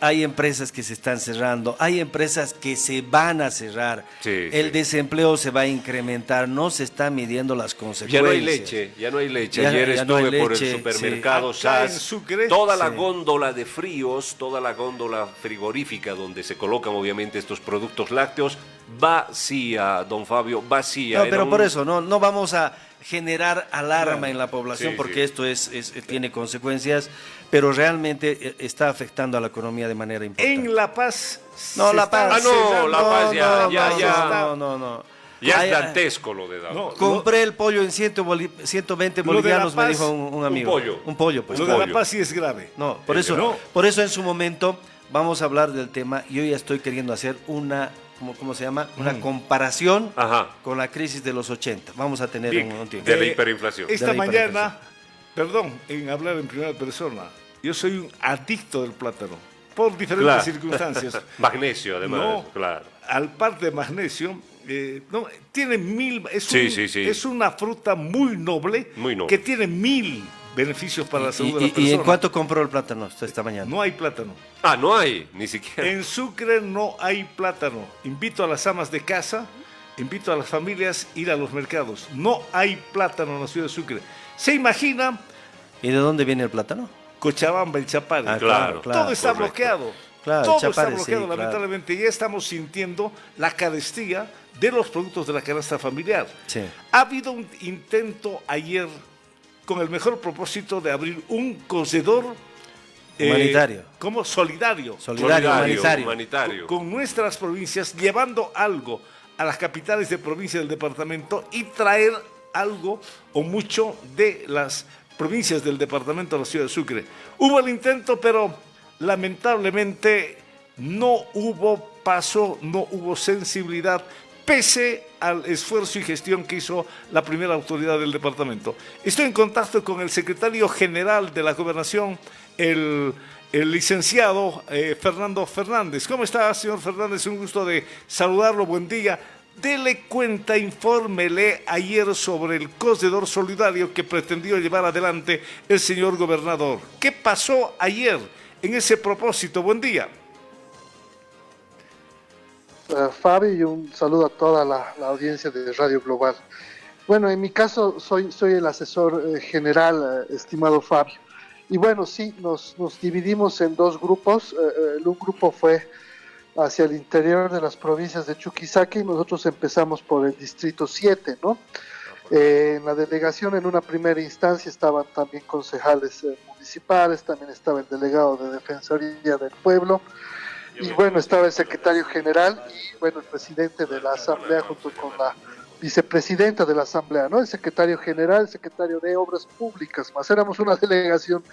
hay empresas que se están cerrando, hay empresas que se van a cerrar, el desempleo se va a incrementar, no se están midiendo las consecuencias. Ya no hay leche. Ayer estuve por el supermercado SAS, toda la góndola de fríos, toda la góndola frigorífica donde se colocan obviamente estos productos lácteos, vacía, don Fabio, vacía. No, pero por eso, no vamos a generar alarma en la población porque esto tiene consecuencias, pero realmente está afectando a la economía de manera importante. En La Paz. No, La Paz. La Paz ya. No. Ya es dantesco lo de Dava. Compré el pollo en 120 bolivianos, me dijo un amigo. Un pollo, pues. Lo de La Paz sí es grave. No, por eso en su momento vamos a hablar del tema. Yo ya estoy queriendo hacer una, ¿cómo se llama? Una comparación Ajá. con la crisis de los 80. Vamos a tener Bien. un tiempo. De la hiperinflación. Esta De la mañana, perdón, en hablar en primera persona, yo soy un adicto del plátano, por diferentes Claro. circunstancias. Magnesio, además, No, claro. al par de magnesio, no, tiene Sí, sí, sí. es una fruta muy noble, Muy noble. que tiene 1000 beneficios para la salud de la ¿Y persona. en cuánto compró el plátano esta mañana? No hay plátano. Ah, no hay, ni siquiera. En Sucre no hay plátano. Invito a las amas de casa, invito a las familias a ir a los mercados. No hay plátano en la ciudad de Sucre. ¿Se imagina ¿Y de dónde viene el plátano? Cochabamba, el Chapare? Ah, Claro. Todo está correcto. bloqueado. Claro, Todo el Chapare, está bloqueado, sí, claro. lamentablemente. Ya estamos sintiendo la carestía de los productos de la canasta familiar. Sí. Ha habido un intento ayer con el mejor propósito de abrir un cocedor Humanitario. como solidario. Solidario, humanitario. humanitario. Con nuestras provincias, llevando algo a las capitales de provincia del departamento y traer algo o mucho de las provincias del departamento a la ciudad de Sucre. Hubo el intento, pero lamentablemente no hubo paso, no hubo sensibilidad, pese al esfuerzo y gestión que hizo la primera autoridad del departamento. Estoy en contacto con el secretario general de la Gobernación, el licenciado Fernando Fernández. ¿Cómo está, señor Fernández? Un gusto de saludarlo. Buen día. Dele cuenta, infórmele ayer sobre el cocedor solidario que pretendió llevar adelante el señor gobernador. ¿Qué pasó ayer en ese propósito? Buen día. Fabi, y un saludo a toda la audiencia de Radio Global. Bueno, en mi caso soy el asesor general, estimado Fabio. Y bueno, sí, nos dividimos en dos grupos. Un grupo fue hacia el interior de las provincias de Chuquisaca y nosotros empezamos por el distrito 7, ¿no? En la delegación, en una primera instancia, estaban también concejales municipales, también estaba el delegado de Defensoría del Pueblo, y bueno, estaba el secretario general y bueno, el presidente de la Asamblea junto con la vicepresidenta de la Asamblea, ¿no? El secretario general, el secretario de Obras Públicas, más éramos una delegación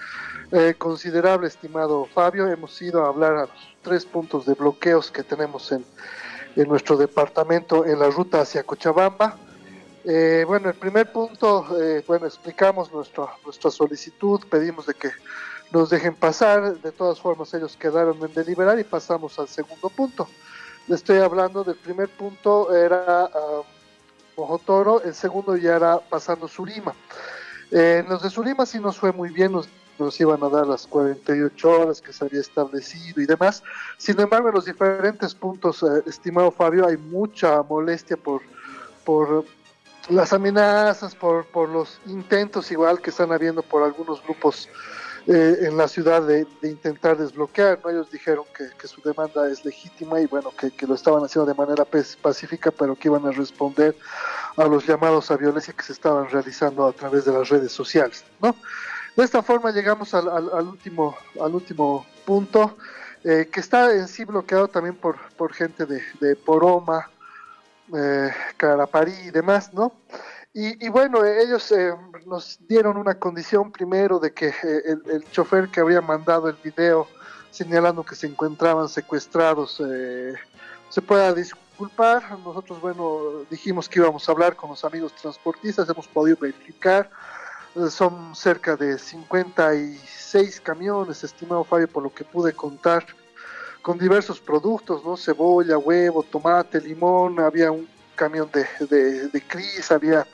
considerable, estimado Fabio. Hemos ido a hablar a los 3 puntos de bloqueos que tenemos en nuestro departamento en la ruta hacia Cochabamba. Bueno, el primer punto, bueno, explicamos nuestra solicitud, pedimos de que nos dejen pasar. De todas formas ellos quedaron en deliberar y pasamos al segundo punto. Le estoy hablando del primer punto, era Mojotoro, el segundo ya era pasando Surima. Los de Surima sí nos fue muy bien, nos iban a dar las 48 horas que se había establecido y demás. Sin embargo, en los diferentes puntos, estimado Fabio, hay mucha molestia por las amenazas, por los intentos igual que están habiendo por algunos grupos en la ciudad de intentar desbloquear, ¿no? Ellos dijeron que su demanda es legítima y bueno, que lo estaban haciendo de manera pacífica, pero que iban a responder a los llamados a violencia que se estaban realizando a través de las redes sociales, ¿no? De esta forma llegamos al último punto, que está en sí bloqueado también por gente de Poroma, Caraparí y demás, ¿no? Y bueno, ellos nos dieron una condición primero de que el chofer que había mandado el video señalando que se encontraban secuestrados se pueda disculpar. Nosotros, bueno, dijimos que íbamos a hablar con los amigos transportistas, hemos podido verificar, son cerca de 56 camiones, estimado Fabio, por lo que pude contar, con diversos productos, ¿no? Cebolla, huevo, tomate, limón, había un camión de Cris, había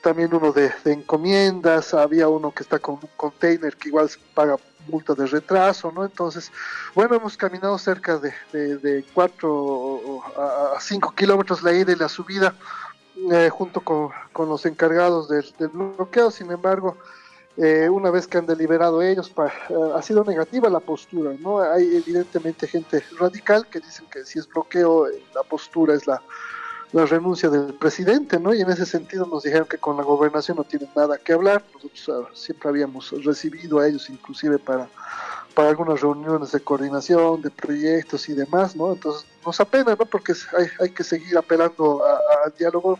también uno de encomiendas, había uno que está con un container que igual se paga multa de retraso, ¿no? Entonces, bueno, hemos caminado cerca de 4 a 5 kilómetros la ida y la subida, junto con los encargados del bloqueo. Sin embargo, una vez que han deliberado ellos, ha sido negativa la postura, ¿no? Hay evidentemente gente radical que dicen que si es bloqueo, la postura es la renuncia del presidente, ¿no? Y en ese sentido nos dijeron que con la gobernación no tienen nada que hablar. Nosotros siempre habíamos recibido a ellos inclusive para algunas reuniones de coordinación, de proyectos y demás, ¿no? Entonces nos apena, ¿no? Porque hay que seguir apelando al diálogo.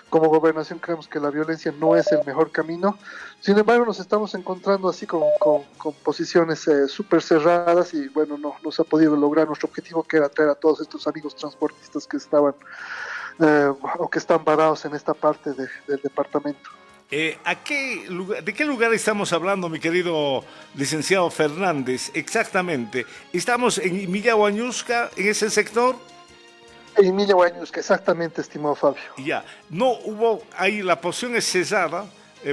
como gobernación creemos que la violencia no es el mejor camino. Sin embargo, nos estamos encontrando así con posiciones súper cerradas y bueno, no se ha podido lograr nuestro objetivo, que era traer a todos estos amigos transportistas que estaban o que están varados en esta parte del departamento. ¿De qué lugar estamos hablando, mi querido licenciado Fernández? Exactamente. ¿Estamos en Villahuañusca, en ese sector? Emilia Guañusca, exactamente, estimado Fabio. Ya, no hubo, ahí la posición es cesada,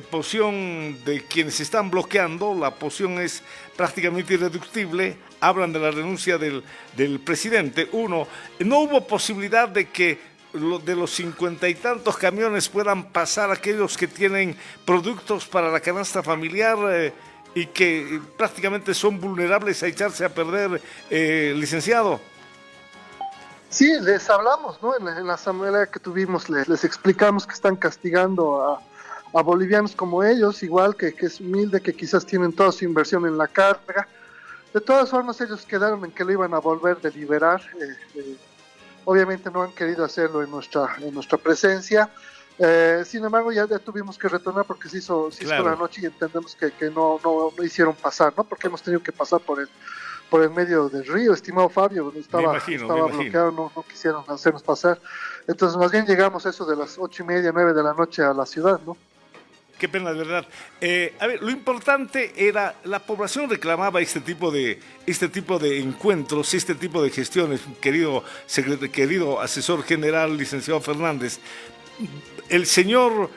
posición de quienes están bloqueando, la posición es prácticamente irreductible, hablan de la renuncia del presidente. Uno, no hubo posibilidad de que de los 50 y tantos camiones puedan pasar aquellos que tienen productos para la canasta familiar y que prácticamente son vulnerables a echarse a perder, licenciado. Sí, les hablamos, ¿no? En la asamblea que tuvimos les explicamos que están castigando a bolivianos como ellos, igual que es humilde, que quizás tienen toda su inversión en la carga. De todas formas, ellos quedaron en que lo iban a volver a liberar. Obviamente no han querido hacerlo en nuestra presencia. Sin embargo, ya tuvimos que retornar porque se hizo Claro. la noche y entendemos que no hicieron pasar, ¿no? Porque hemos tenido que pasar por el medio del río, estimado Fabio, estaba imagino. bloqueado, no quisieron hacernos pasar. Entonces, más bien llegamos a eso de las 8:30, 9 de la noche a la ciudad, ¿no? Qué pena, de verdad. A ver, lo importante era, la población reclamaba este tipo de encuentros, este tipo de gestiones, querido asesor general, licenciado Fernández. El señor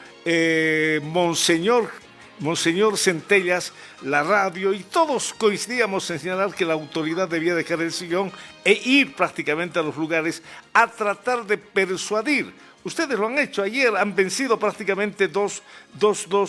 Monseñor Centellas, la radio y todos coincidíamos en señalar que la autoridad debía dejar el sillón e ir prácticamente a los lugares a tratar de persuadir. Ustedes lo han hecho ayer, han vencido prácticamente dos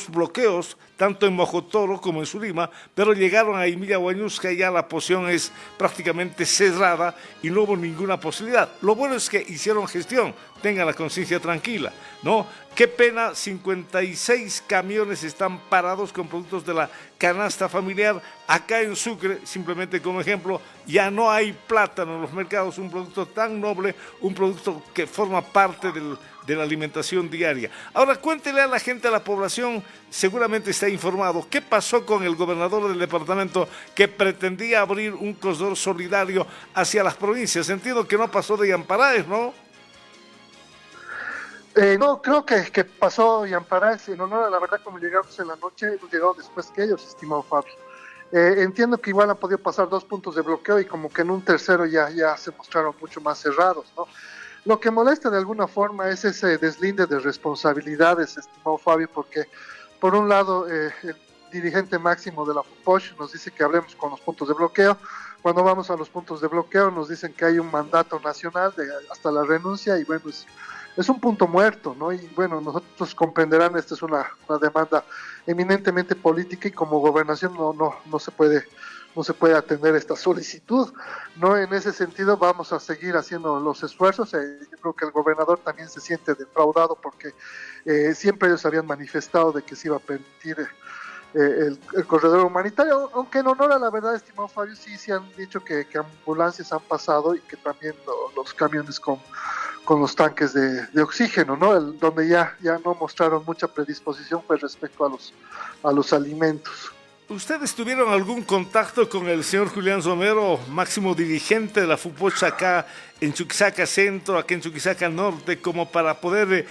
bloqueos, tanto en Mojotoro como en Surima, pero llegaron a Emilia Guañusca y ya la posición es prácticamente cerrada y no hubo ninguna posibilidad. Lo bueno es que hicieron gestión, tengan la conciencia tranquila, ¿no? Qué pena, 56 camiones están parados con productos de la canasta familiar. Acá en Sucre, simplemente como ejemplo, ya no hay plátano en los mercados, un producto tan noble, un producto que forma parte de la alimentación diaria. Ahora cuéntele a la gente, a la población, seguramente está informado, ¿qué pasó con el gobernador del departamento que pretendía abrir un corredor solidario hacia las provincias? Entiendo que no pasó de Yamparaes, ¿no? No, creo que pasó Yamparaes, en honor a la verdad, como llegamos en la noche, hemos llegado después que ellos, estimado Fabio. Entiendo que igual han podido pasar 2 puntos de bloqueo y como que en un tercero ya se mostraron mucho más cerrados, ¿no? Lo que molesta de alguna forma es ese deslinde de responsabilidades, estimado Fabio, porque por un lado el dirigente máximo de la FUPOSH nos dice que hablemos con los puntos de bloqueo. Cuando vamos a los puntos de bloqueo nos dicen que hay un mandato nacional hasta la renuncia y bueno, es un punto muerto, ¿no? Y bueno, nosotros comprenderán, esta es una demanda eminentemente política y como gobernación no se puede atender esta solicitud, ¿no? En ese sentido vamos a seguir haciendo los esfuerzos. Yo creo que el gobernador también se siente defraudado porque siempre ellos habían manifestado de que se iba a permitir el corredor humanitario, aunque en honor a la verdad, estimado Fabio, sí han dicho que ambulancias han pasado y que también los camiones con los tanques de oxígeno, ¿no? Donde ya no mostraron mucha predisposición pues respecto a los alimentos. ¿Ustedes tuvieron algún contacto con el señor Julián Romero, máximo dirigente de la FUPOCH acá en Chuquisaca Centro, acá en Chuquisaca Norte, como para poder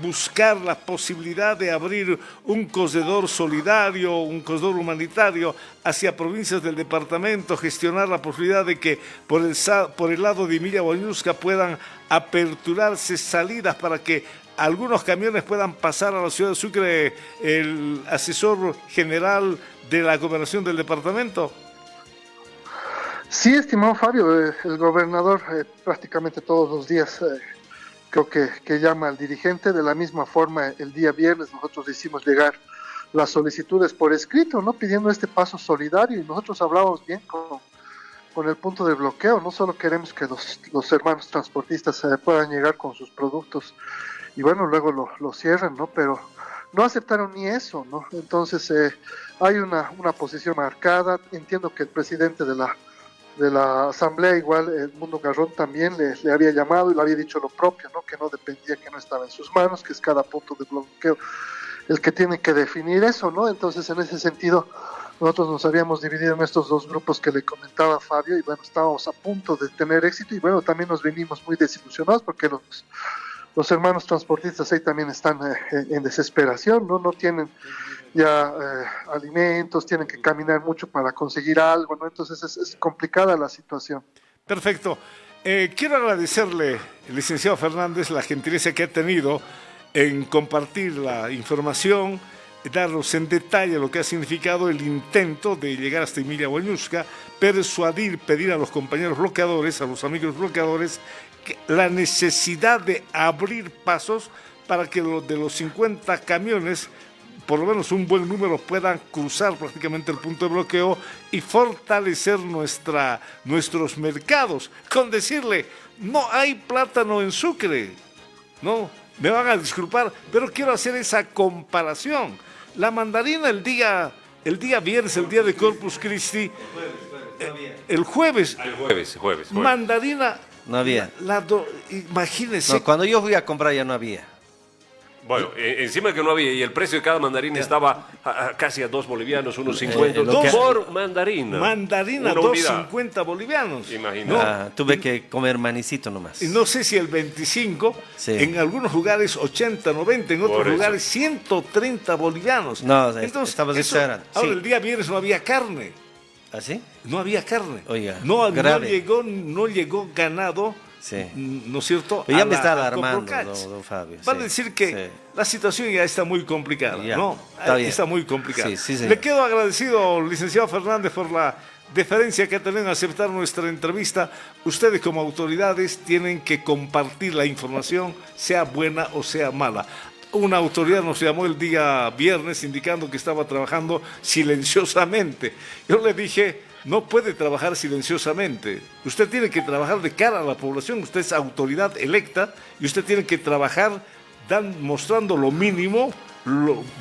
buscar la posibilidad de abrir un corredor solidario, un corredor humanitario hacia provincias del departamento, gestionar la posibilidad de que por el lado de Emilia Guañusca puedan aperturarse salidas para que algunos camiones puedan pasar a la ciudad de Sucre? El asesor general de la gobernación del departamento. Sí, estimado Fabio, el gobernador prácticamente todos los días creo que llama al dirigente. De la misma forma, el día viernes nosotros le hicimos llegar las solicitudes por escrito, ¿no? Pidiendo este paso solidario y nosotros hablábamos bien con el punto de bloqueo. No solo queremos que los hermanos transportistas puedan llegar con sus productos y bueno, luego lo cierran, ¿no? Pero no aceptaron ni eso, ¿no? Entonces hay una posición marcada. Entiendo que el presidente de de la asamblea, igual Edmundo Garrón también le había llamado y le había dicho lo propio, ¿no? Que no dependía, que no estaba en sus manos, que es cada punto de bloqueo el que tiene que definir eso, ¿no? Entonces, en ese sentido, nosotros nos habíamos dividido en estos dos grupos que le comentaba Fabio y bueno, estábamos a punto de tener éxito y bueno, también nos venimos muy desilusionados porque los hermanos transportistas ahí también están en desesperación, ¿no? No tienen ya alimentos, tienen que caminar mucho para conseguir algo, ¿no? Entonces es complicada la situación. Perfecto. Quiero agradecerle, licenciado Fernández, la gentileza que ha tenido en compartir la información, darnos en detalle lo que ha significado el intento de llegar hasta Emilia Huañusca, persuadir, pedir a los compañeros bloqueadores, a los amigos bloqueadores, la necesidad de abrir pasos para que de los 50 camiones, por lo menos un buen número, puedan cruzar prácticamente el punto de bloqueo y fortalecer nuestros mercados. Con decirle, no hay plátano en Sucre, no, me van a disculpar, pero quiero hacer esa comparación. La mandarina el día viernes, el día de Corpus Christi, el jueves, mandarina, No había. Imagínese. No, cuando yo fui a comprar ya no había. Bueno, encima que no había, y el precio de cada mandarina estaba casi a 2 bolivianos, unos 50, lo que- por mandarina. Mandarina, Una unidad. 2.50 bolivianos. Imagina. Tuve que comer manicito nomás. Y no sé si el 25, Sí. en algunos lugares 80, 90, en otros Por eso. lugares 130 bolivianos. No, estabas eso- exagerando. Ahora, Sí. el día viernes no había carne. ¿Así? No había carne. Oiga, no grave. no llegó ganado, Sí. ¿no es cierto? Pero ya a me está a alarmando, Coprocax. don Fabio. Vale Sí, decir que sí. la situación ya está muy complicada, Ya, ¿no? está bien. Está muy complicada. Sí, sí, señor. Le quedo agradecido, licenciado Fernández, por la deferencia que ha tenido en aceptar nuestra entrevista. Ustedes como autoridades tienen que compartir la información, sea buena o sea mala. Una autoridad nos llamó el día viernes indicando que estaba trabajando silenciosamente. Yo le dije, no puede trabajar silenciosamente. Usted tiene que trabajar de cara a la población. Usted es autoridad electa y usted tiene que trabajar mostrando lo mínimo,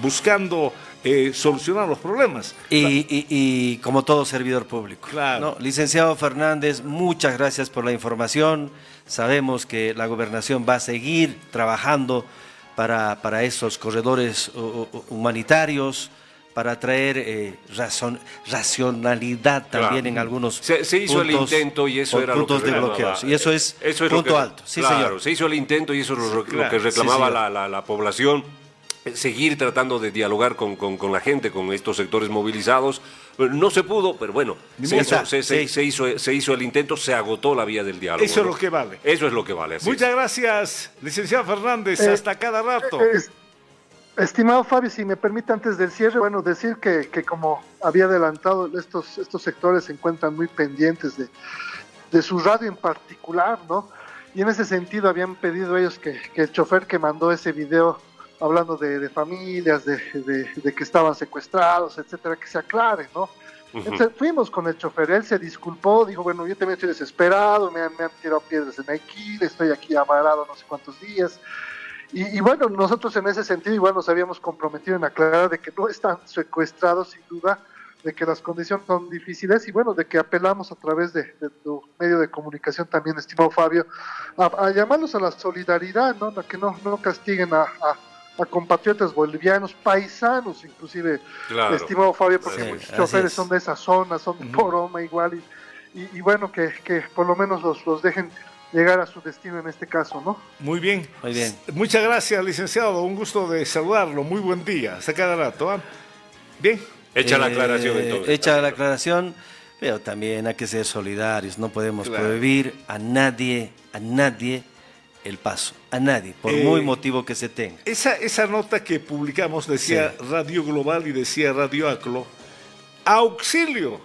buscando solucionar los problemas. Y como todo servidor público. Claro. ¿No? Licenciado Fernández, muchas gracias por la información. Sabemos que la gobernación va a seguir trabajando para esos corredores humanitarios, para traer racionalidad también Claro. en algunos Se hizo el puntos, intento y eso o era lo que puntos de reclamaba. bloqueos. Y eso es lo punto que- alto. Sí, claro, señor. se hizo el intento y eso es lo Claro, que reclamaba sí, señor. la población. Seguir tratando de dialogar con la gente, con estos sectores movilizados. No se pudo, pero bueno, se hizo el intento, se agotó la vía del diálogo. Eso es ¿no? lo que vale. Eso es lo que vale. Así Muchas es. gracias, licenciado Fernández. Hasta cada rato. Estimado Fabio, si me permite antes del cierre, bueno, decir que como había adelantado, estos sectores se encuentran muy pendientes de su radio en particular, ¿no? Y en ese sentido habían pedido ellos que el chofer que mandó ese video hablando de familias, de que estaban secuestrados, etcétera, que se aclare, ¿no? Entonces fuimos con el chofer, él se disculpó, dijo, bueno, yo también estoy desesperado, me han tirado piedras en Aikil, estoy aquí amarrado no sé cuántos días. Y bueno, nosotros en ese sentido igual nos habíamos comprometido en aclarar de que no están secuestrados, sin duda, de que las condiciones son difíciles y bueno, de que apelamos a través de tu medio de comunicación también, estimado Fabio, a llamarlos a la solidaridad, ¿no? A que no castiguen a compatriotas bolivianos, paisanos inclusive, Claro. estimado Fabio, porque Sí, muchos así choferes es. son de esa zona, son de Poroma igual, y bueno, que por lo menos los dejen llegar a su destino en este caso, ¿no? Muy bien. Muy bien. Muchas gracias, licenciado. Un gusto de saludarlo. Muy buen día. Hasta cada rato. ¿Ah? Bien. Hecha la aclaración entonces. Hecha la aclaración, pero también hay que ser solidarios. No podemos Claro. prohibir a nadie el paso. A nadie, por muy motivo que se tenga. Esa nota que publicamos decía Sí. Radio Global y decía Radio Aclo. Auxilio.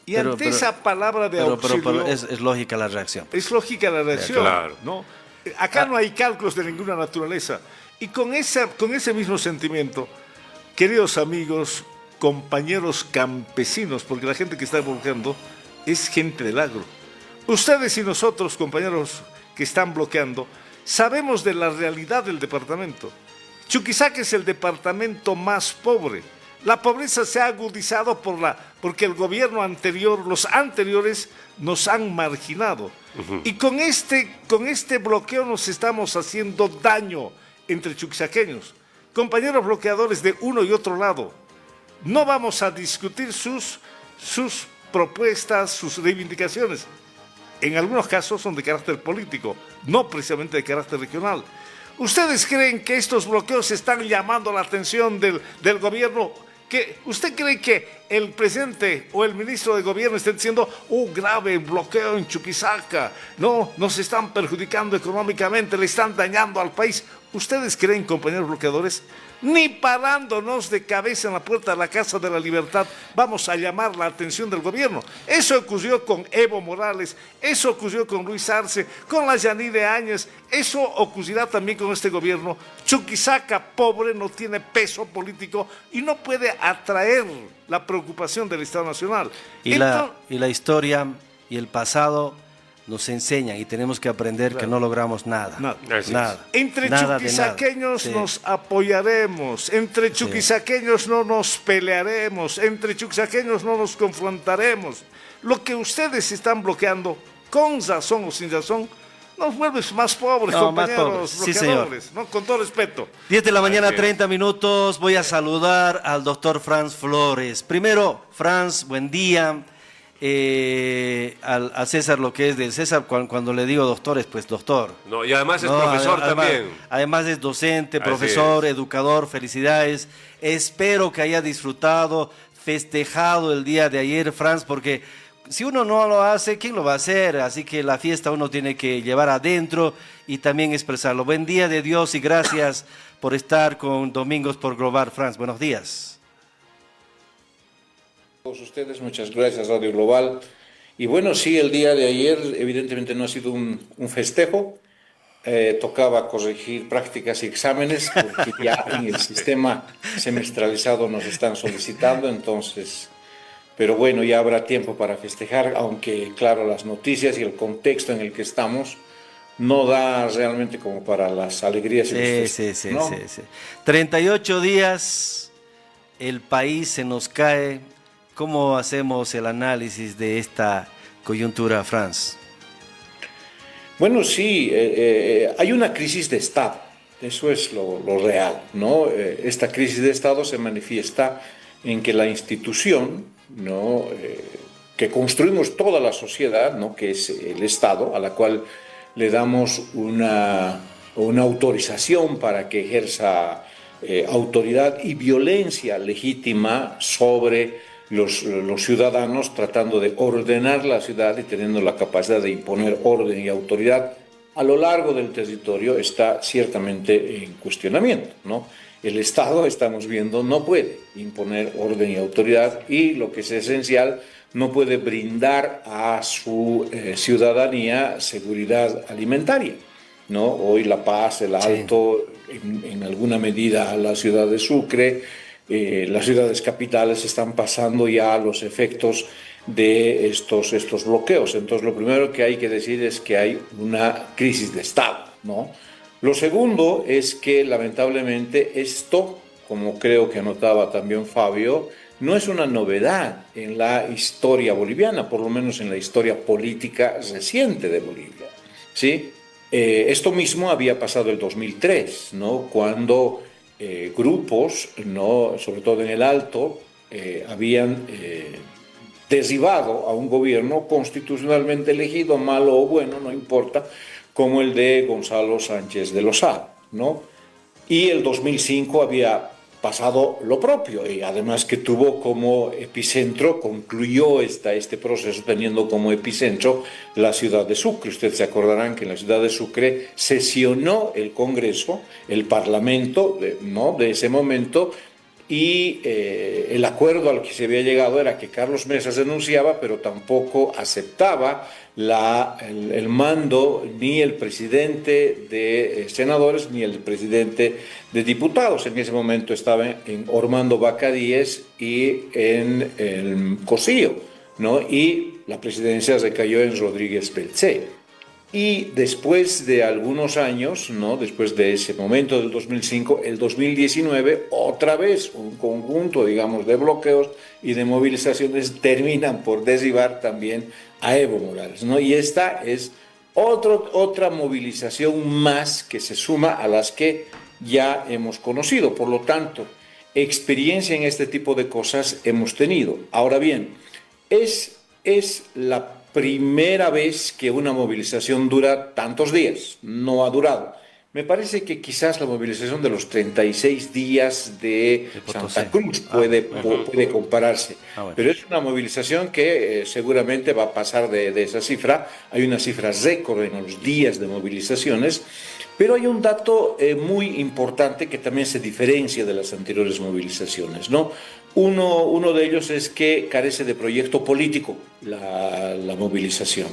Y Pero- ante pero- esa palabra de Pero auxilio. es lógica la reacción. Es lógica la reacción, Claro. ¿no? Acá no hay cálculos de ninguna naturaleza. Y con ese mismo sentimiento, queridos amigos, compañeros campesinos, porque la gente que está bloqueando es gente del agro. Ustedes y nosotros, compañeros que están bloqueando, sabemos de la realidad del departamento. Chuquisaca es el departamento más pobre. La pobreza se ha agudizado porque el gobierno anterior, los anteriores, nos han marginado. Y con este bloqueo nos estamos haciendo daño entre chuquisaqueños. Compañeros bloqueadores de uno y otro lado, no vamos a discutir sus propuestas, sus reivindicaciones. En algunos casos son de carácter político, no precisamente de carácter regional. ¿Ustedes creen que estos bloqueos están llamando la atención del gobierno? ¿Usted cree que el presidente o el ministro de gobierno estén diciendo grave bloqueo en Chuquisaca? No, nos están perjudicando económicamente, le están dañando al país. ¿Ustedes creen, compañeros bloqueadores? Ni parándonos de cabeza en la puerta de la Casa de la Libertad vamos a llamar la atención del gobierno. Eso ocurrió con Evo Morales, eso ocurrió con Luis Arce, con la Yanide Áñez, eso ocurrirá también con este gobierno. Chuquisaca, pobre, no tiene peso político y no puede atraer la preocupación del Estado Nacional. Y la historia y el pasado nos enseñan y tenemos que aprender que no logramos nada. Nada. Entre nada chuquisaqueños de nada. nos apoyaremos, entre chuquisaqueños no nos pelearemos, entre chuquisaqueños no nos confrontaremos. Lo que ustedes están bloqueando, con razón o sin razón, nos vuelve más pobres, compañeros bloqueadores, sí, ¿no? Con todo respeto. 10 de la mañana, 30 minutos. Voy a saludar al doctor Franz Flores. Primero, Franz, buen día. A César lo que es del César, cuando le digo doctor, pues doctor. No, y además es profesor también. Además es docente, profesor, educador, felicidades. Espero que haya disfrutado, festejado el día de ayer, Franz, porque si uno no lo hace, ¿quién lo va a hacer? Así que la fiesta uno tiene que llevar adentro y también expresarlo. Buen día de Dios y gracias por estar con Domingos por Global, Franz. Buenos días. Todos ustedes, muchas gracias Radio Global. Y bueno, sí, el día de ayer evidentemente no ha sido un festejo, tocaba corregir prácticas y exámenes porque ya en el sistema semestralizado nos están solicitando, entonces, pero bueno, ya habrá tiempo para festejar, aunque claro, las noticias y el contexto en el que estamos no da realmente como para las alegrías y los festejos, ¿no? Sí. 38 días, el país se nos cae. ¿Cómo hacemos el análisis de esta coyuntura, Franz? Bueno, sí, hay una crisis de Estado, eso es lo real, ¿no? Esta crisis de Estado se manifiesta en que la institución, ¿no? Que construimos toda la sociedad, ¿no? Que es el Estado, a la cual le damos una autorización para que ejerza autoridad y violencia legítima sobre los ciudadanos, tratando de ordenar la ciudad y teniendo la capacidad de imponer orden y autoridad a lo largo del territorio, está ciertamente en cuestionamiento, ¿no? El Estado, estamos viendo, no puede imponer orden y autoridad y, lo que es esencial, no puede brindar a su ciudadanía seguridad alimentaria, ¿no? Hoy La Paz, El Alto, en alguna medida la ciudad de Sucre, las ciudades capitales están pasando ya los efectos de estos bloqueos. Entonces, lo primero que hay que decir es que hay una crisis de Estado, ¿no? Lo segundo es que, lamentablemente, esto, como creo que anotaba también Fabio, no es una novedad en la historia boliviana, por lo menos en la historia política reciente de Bolivia, ¿sí? Esto mismo había pasado el 2003, ¿no? Cuando grupos, ¿no? Sobre todo en el Alto, habían derribado a un gobierno constitucionalmente elegido, malo o bueno, no importa, como el de Gonzalo Sánchez de Lozada, ¿no? Y el 2005 había pasado lo propio, y además que tuvo como epicentro, concluyó este proceso teniendo como epicentro la ciudad de Sucre. Ustedes se acordarán que en la ciudad de Sucre sesionó el Congreso, el Parlamento, ¿no? De ese momento, y el acuerdo al que se había llegado era que Carlos Mesa renunciaba, pero tampoco aceptaba el mando ni el presidente de senadores ni el presidente de diputados. En ese momento estaba en Ormando Vaca Díez y en el Cosío, ¿no? Y la presidencia recayó en Rodríguez Belcé. Y después de algunos años, ¿no? Después de ese momento del 2005, el 2019, otra vez un conjunto, digamos, de bloqueos y de movilizaciones terminan por derribar también a Evo Morales, ¿no? Y esta es otra movilización más que se suma a las que ya hemos conocido. Por lo tanto, experiencia en este tipo de cosas hemos tenido. Ahora bien, es la primera vez que una movilización dura tantos días, no ha durado. Me parece que quizás la movilización de los 36 días de Santa Cruz puede compararse, pero es una movilización que seguramente va a pasar de esa cifra. Hay una cifra récord en los días de movilizaciones, pero hay un dato muy importante que también se diferencia de las anteriores movilizaciones, ¿no? Uno de ellos es que carece de proyecto político la movilización.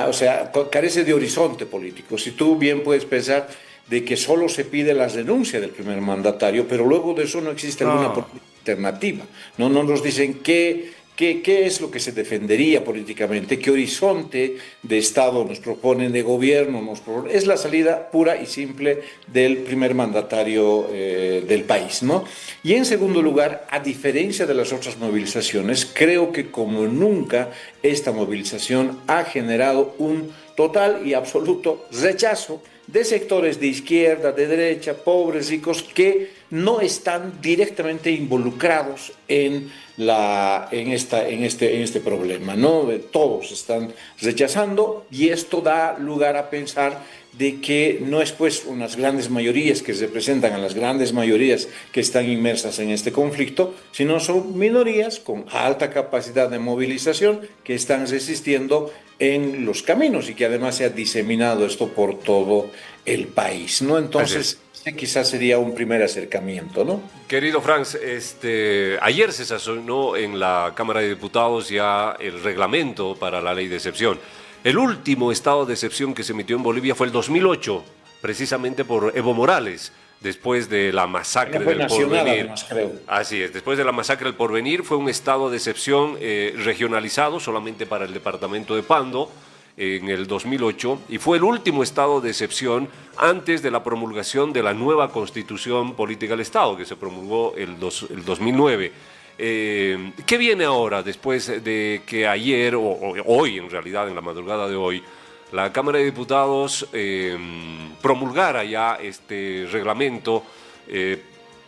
O sea, carece de horizonte político. Si tú bien puedes pensar de que solo se pide la renuncia del primer mandatario, pero luego de eso no existe alguna política alternativa. No nos dicen qué es lo que se defendería políticamente, qué horizonte de Estado nos proponen, de gobierno nos proponen. Es la salida pura y simple del primer mandatario del país, ¿no? Y en segundo lugar, a diferencia de las otras movilizaciones, creo que como nunca esta movilización ha generado un total y absoluto rechazo de sectores de izquierda, de derecha, pobres, ricos, que no están directamente involucrados en este problema, ¿no? Todos están rechazando y esto da lugar a pensar de que no es pues unas grandes mayorías que representan a las grandes mayorías que están inmersas en este conflicto, sino son minorías con alta capacidad de movilización que están resistiendo en los caminos y que además se ha diseminado esto por todo el país, ¿no? Entonces, quizás sería un primer acercamiento, ¿no? Querido Franz, ayer se sancionó en la Cámara de Diputados ya el reglamento para la ley de excepción. El último estado de excepción que se emitió en Bolivia fue el 2008, precisamente por Evo Morales, después de la masacre del Porvenir. Además, creo. Así es, después de la masacre del Porvenir fue un estado de excepción regionalizado solamente para el departamento de Pando en el 2008 y fue el último estado de excepción antes de la promulgación de la nueva Constitución Política del Estado que se promulgó el 2009. ¿Qué viene ahora después de que ayer, o hoy en realidad, en la madrugada de hoy, la Cámara de Diputados promulgara ya este reglamento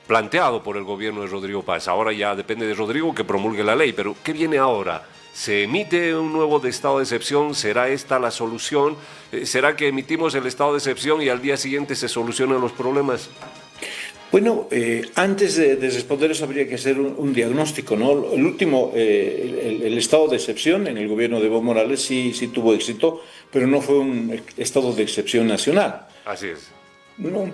planteado por el gobierno de Rodrigo Paz? Ahora ya depende de Rodrigo que promulgue la ley, pero ¿qué viene ahora? ¿Se emite un nuevo estado de excepción? ¿Será esta la solución? ¿Será que emitimos el estado de excepción y al día siguiente se solucionan los problemas? Bueno, antes de responder eso habría que hacer un diagnóstico, ¿no? El último, el estado de excepción en el gobierno de Evo Morales sí tuvo éxito, pero no fue un estado de excepción nacional. Así es. No.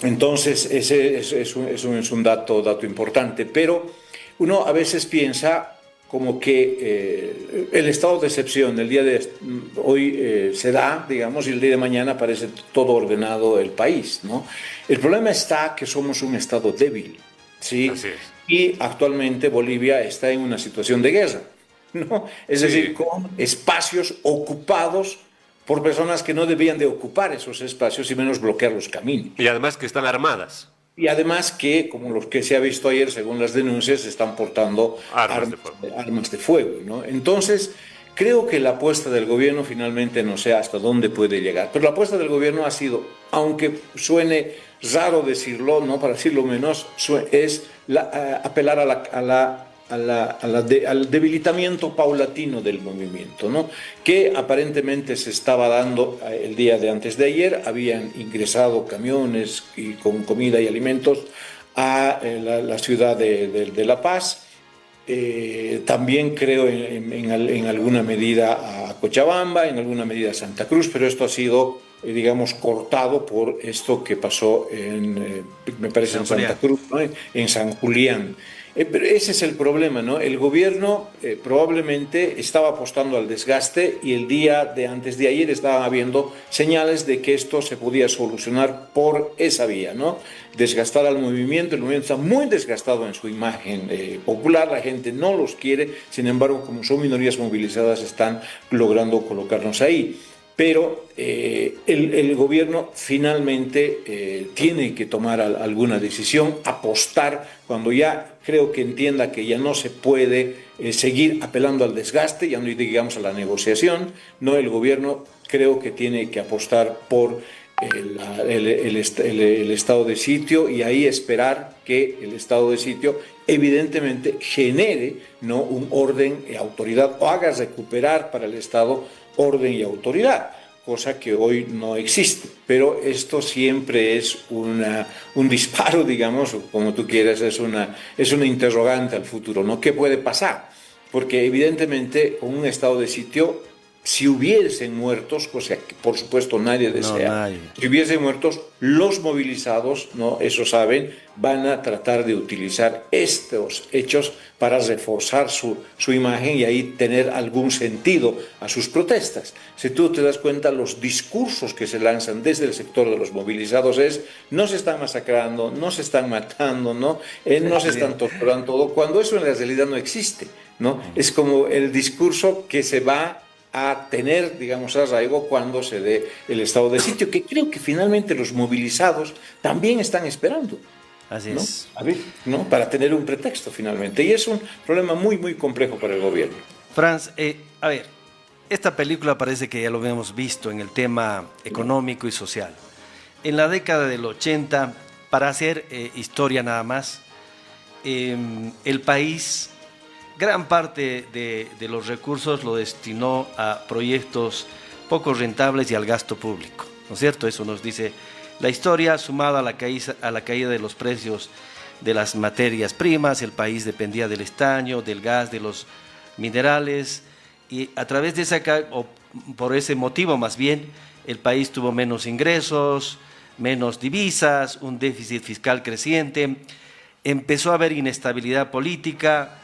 Entonces, ese es un dato importante, pero uno a veces piensa como que el estado de excepción del día de hoy se da, digamos, y el día de mañana parece todo ordenado el país, ¿no? El problema está que somos un estado débil, ¿sí? Así es. Y actualmente Bolivia está en una situación de guerra, ¿no? Es decir, con espacios ocupados por personas que no debían de ocupar esos espacios y menos bloquear los caminos. Y además que están armadas. Y además que, como los que se ha visto ayer, según las denuncias, están portando armas de fuego, ¿no? Entonces, creo que la apuesta del gobierno finalmente no sé hasta dónde puede llegar. Pero la apuesta del gobierno ha sido, aunque suene raro decirlo, no para decirlo menos, es apelar al debilitamiento paulatino del movimiento, ¿no? Que aparentemente se estaba dando el día de antes de ayer. Habían ingresado camiones y con comida y alimentos a la ciudad de La Paz. También creo en alguna medida a Cochabamba, en alguna medida a Santa Cruz, pero esto ha sido, digamos, cortado por esto que pasó me parece en Santa Cruz, ¿no? En San Julián. Pero ese es el problema, ¿no? El gobierno probablemente estaba apostando al desgaste y el día de antes de ayer estaban habiendo señales de que esto se podía solucionar por esa vía, ¿no? Desgastar al movimiento. El movimiento está muy desgastado en su imagen popular, la gente no los quiere, sin embargo, como son minorías movilizadas, están logrando colocarnos ahí. pero el gobierno finalmente tiene que tomar alguna decisión, apostar cuando ya creo que entienda que ya no se puede seguir apelando al desgaste, ya no digamos a la negociación, no, el gobierno creo que tiene que apostar por el estado de sitio y ahí esperar que el estado de sitio evidentemente genere, ¿no?, un orden y autoridad, o haga recuperar para el Estado orden y autoridad, cosa que hoy no existe. Pero esto siempre es un disparo, digamos, o como tú quieras, es una interrogante al futuro, ¿no? ¿Qué puede pasar? Porque evidentemente con un estado de sitio, si hubiesen muertos, cosa que por supuesto nadie desea, nadie. Si hubiesen muertos, los movilizados, ¿no?, eso saben, van a tratar de utilizar estos hechos para reforzar su imagen y ahí tener algún sentido a sus protestas. Si tú te das cuenta, los discursos que se lanzan desde el sector de los movilizados es: no se están masacrando, no se están matando, no se están torturando todo, cuando eso en la realidad no existe, ¿no? Es como el discurso que se va a tener, digamos, arraigo cuando se dé el estado de sitio, que creo que finalmente los movilizados también están esperando. Así ¿no? es. A ver, ¿no? Para tener un pretexto finalmente. Y es un problema muy, muy complejo para el gobierno. Franz, a ver, esta película parece que ya lo hemos visto en el tema económico y social. En la década del 80, para hacer historia nada más, el país, gran parte de los recursos lo destinó a proyectos poco rentables y al gasto público, ¿no es cierto? Eso nos dice la historia, sumada a la caída de los precios de las materias primas. El país dependía del estaño, del gas, de los minerales, y a través de o por ese motivo más bien, el país tuvo menos ingresos, menos divisas, un déficit fiscal creciente, empezó a haber inestabilidad política,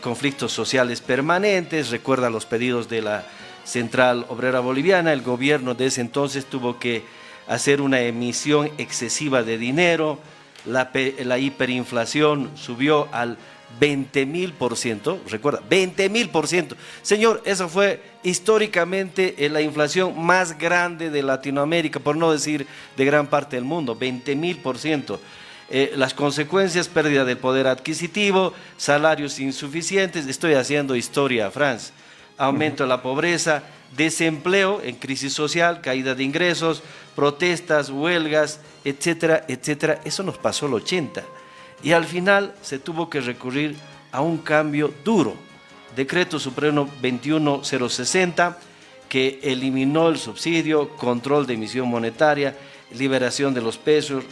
conflictos sociales permanentes. Recuerda los pedidos de la Central Obrera Boliviana. El gobierno de ese entonces tuvo que hacer una emisión excesiva de dinero, la hiperinflación subió al 20.000%, recuerda, 20.000%. Señor, eso fue históricamente la inflación más grande de Latinoamérica, por no decir de gran parte del mundo, 20.000%. Las consecuencias: pérdida del poder adquisitivo, salarios insuficientes. Estoy haciendo historia, Franz. Aumento de la pobreza, desempleo en crisis social, caída de ingresos, protestas, huelgas, etcétera, etcétera. Eso nos pasó el 80. Y al final se tuvo que recurrir a un cambio duro. Decreto Supremo 21060, que eliminó el subsidio, control de emisión monetaria, liberación de los precios,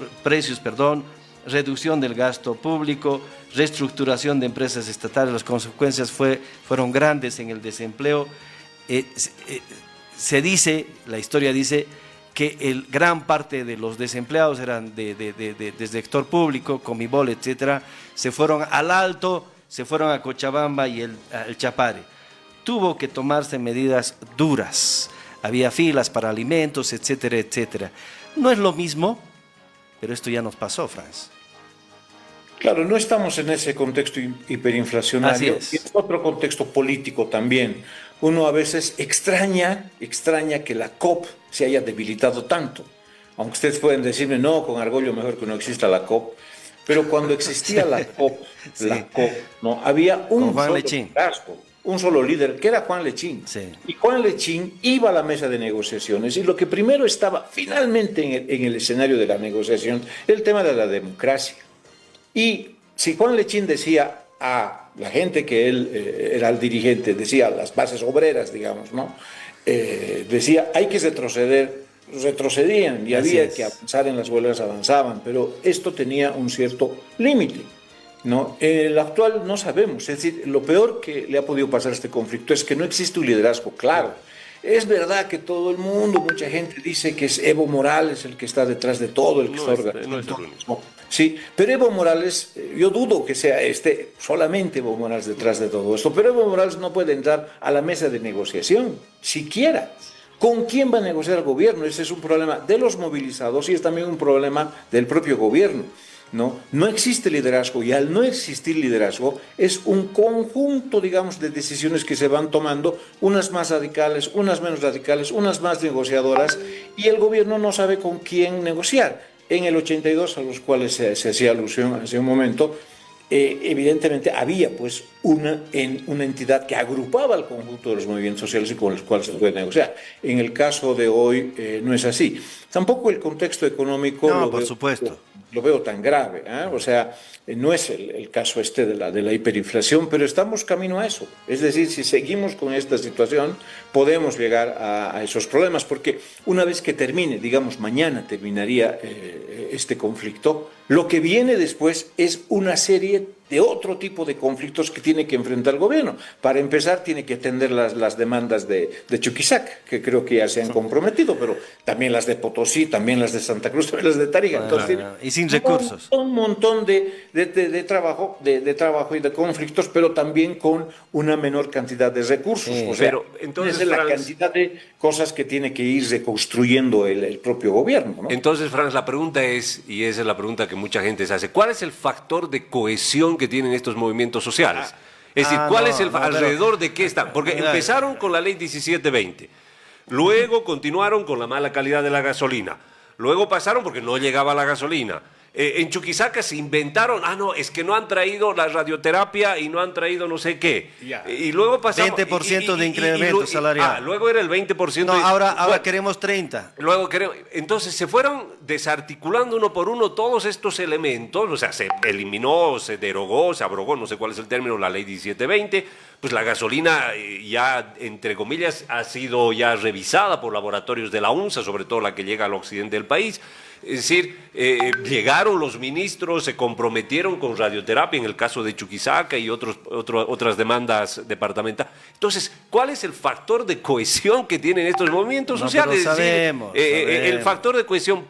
reducción del gasto público, reestructuración de empresas estatales. Las consecuencias fueron grandes en el desempleo. Se dice, la historia dice, que gran parte de los desempleados eran de sector público, Comibol, etcétera. Se fueron al Alto, se fueron a Cochabamba y el Chapare. Tuvo que tomarse medidas duras. Había filas para alimentos, etcétera, etcétera. No es lo mismo, pero esto ya nos pasó, Franz. Claro, no estamos en ese contexto hiperinflacionario. Así es. Es otro contexto político también. Uno a veces extraña que la COP se haya debilitado tanto. Aunque ustedes pueden decirme, no, con orgullo mejor que no exista la COP. Pero cuando existía la COP, sí, ¿no? Había un solo liderazgo, un solo líder, que era Juan Lechín. Sí. Y Juan Lechín iba a la mesa de negociaciones, y lo que primero estaba finalmente en el escenario de la negociación era el tema de la democracia. Y si Juan Lechín decía a la gente que él era el dirigente, decía a las bases obreras, digamos, ¿no? Decía, hay que retroceder, retrocedían, y había que avanzar en las huelgas, avanzaban, pero esto tenía un cierto límite, ¿no? El actual no sabemos. Es decir, lo peor que le ha podido pasar a este conflicto es que no existe un liderazgo claro. Es verdad que todo el mundo, mucha gente dice que es Evo Morales el que está detrás de todo, el que está organizando todo. Sí, pero Evo Morales, yo dudo que sea solamente Evo Morales detrás de todo esto, pero Evo Morales no puede entrar a la mesa de negociación, siquiera. ¿Con quién va a negociar el gobierno? Ese es un problema de los movilizados y es también un problema del propio gobierno. No existe liderazgo, y al no existir liderazgo es un conjunto, digamos, de decisiones que se van tomando, unas más radicales, unas menos radicales, unas más negociadoras, y el gobierno no sabe con quién negociar. En el 82, a los cuales se hacía alusión hace un momento, evidentemente había pues una entidad que agrupaba al conjunto de los movimientos sociales y con los cuales se puede negociar. En el caso de hoy no es así. Tampoco el contexto económico por supuesto. Lo veo tan grave, ¿eh? O sea, no es el caso de la hiperinflación, pero estamos camino a eso. Es decir, si seguimos con esta situación, podemos llegar a esos problemas, porque una vez que termine, digamos, mañana terminaría este conflicto, lo que viene después es una serie de otro tipo de conflictos que tiene que enfrentar el gobierno. Para empezar, tiene que atender las demandas de Chuquisaca, que creo que ya se han comprometido, pero también las de Potosí, también las de Santa Cruz, también las de Tarija. Entonces, y sin recursos. Un montón de trabajo y de conflictos, pero también con una menor cantidad de recursos. Sí, o sea, pero entonces, es la Franz, cantidad de cosas que tiene que ir reconstruyendo el propio gobierno, ¿no? Entonces, Franz, la pregunta es, y esa es la pregunta que mucha gente se hace, ¿cuál es el factor de cohesión que tienen estos movimientos sociales? Es decir, ¿cuál es alrededor de qué están? Porque empezaron con la ley 1720, luego continuaron con la mala calidad de la gasolina, luego pasaron porque no llegaba la gasolina. En Chuquisaca se inventaron, es que no han traído la radioterapia y no han traído no sé qué. Y luego pasamos... 20% de incremento salarial. Luego era el 20%. No, ahora queremos 30. Luego queremos... Entonces se fueron desarticulando uno por uno todos estos elementos, o sea, se eliminó, se derogó, se abrogó, no sé cuál es el término, la ley 1720, pues la gasolina ya, entre comillas, ha sido ya revisada por laboratorios de la UNSA, sobre todo la que llega al occidente del país. Es decir, llegaron los ministros, se comprometieron con radioterapia en el caso de Chuquisaca y otras demandas departamentales. Entonces, ¿cuál es el factor de cohesión que tienen estos movimientos sociales? Sabemos. El factor de cohesión,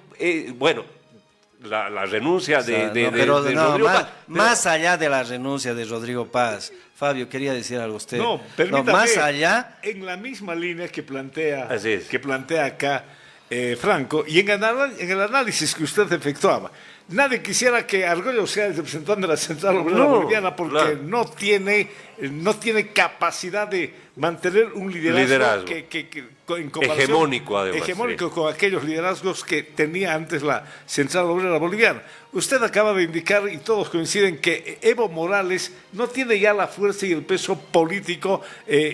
la renuncia de Rodrigo Paz. Más allá de la renuncia de Rodrigo Paz, Fabio, quería decir algo a usted. No, permítame, más allá. En la misma línea que plantea acá Franco, y en el análisis que usted efectuaba, nadie quisiera que Argüello sea el representante de la Central Obrera Boliviana porque no tiene capacidad de mantener un liderazgo. En hegemónico, además. Hegemónico con aquellos liderazgos que tenía antes la Central Obrera Boliviana. Usted acaba de indicar, y todos coinciden, que Evo Morales no tiene ya la fuerza y el peso político,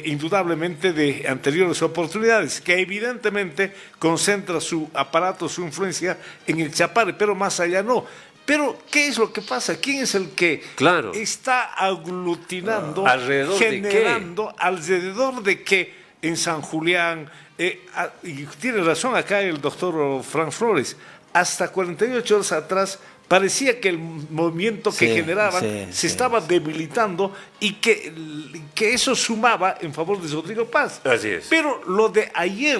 indudablemente, de anteriores oportunidades, que evidentemente concentra su aparato, su influencia en el Chapare, pero más allá no. Pero, ¿qué es lo que pasa? ¿Quién es el que está aglutinando, generando, alrededor de qué en San Julián? Y tiene razón acá el doctor Franz Flores, hasta 48 horas atrás parecía que el movimiento que generaban se estaba debilitando y que eso sumaba en favor de Rodrigo Paz. Así es. Pero lo de ayer,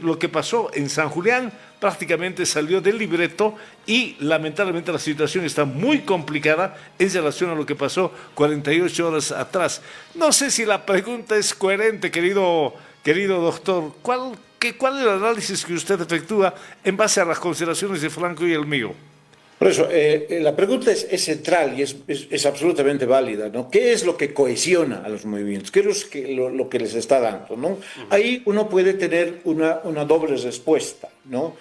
lo que pasó en San Julián, prácticamente salió del libreto y lamentablemente la situación está muy complicada en relación a lo que pasó 48 horas atrás. No sé si la pregunta es coherente, querido doctor. ¿Cuál es el análisis que usted efectúa en base a las consideraciones de Franco y el mío? Por eso, la pregunta es central y es absolutamente válida, ¿no? ¿Qué es lo que cohesiona a los movimientos? ¿Qué es lo que les está dando, ¿no? Ahí uno puede tener una doble respuesta, ¿no?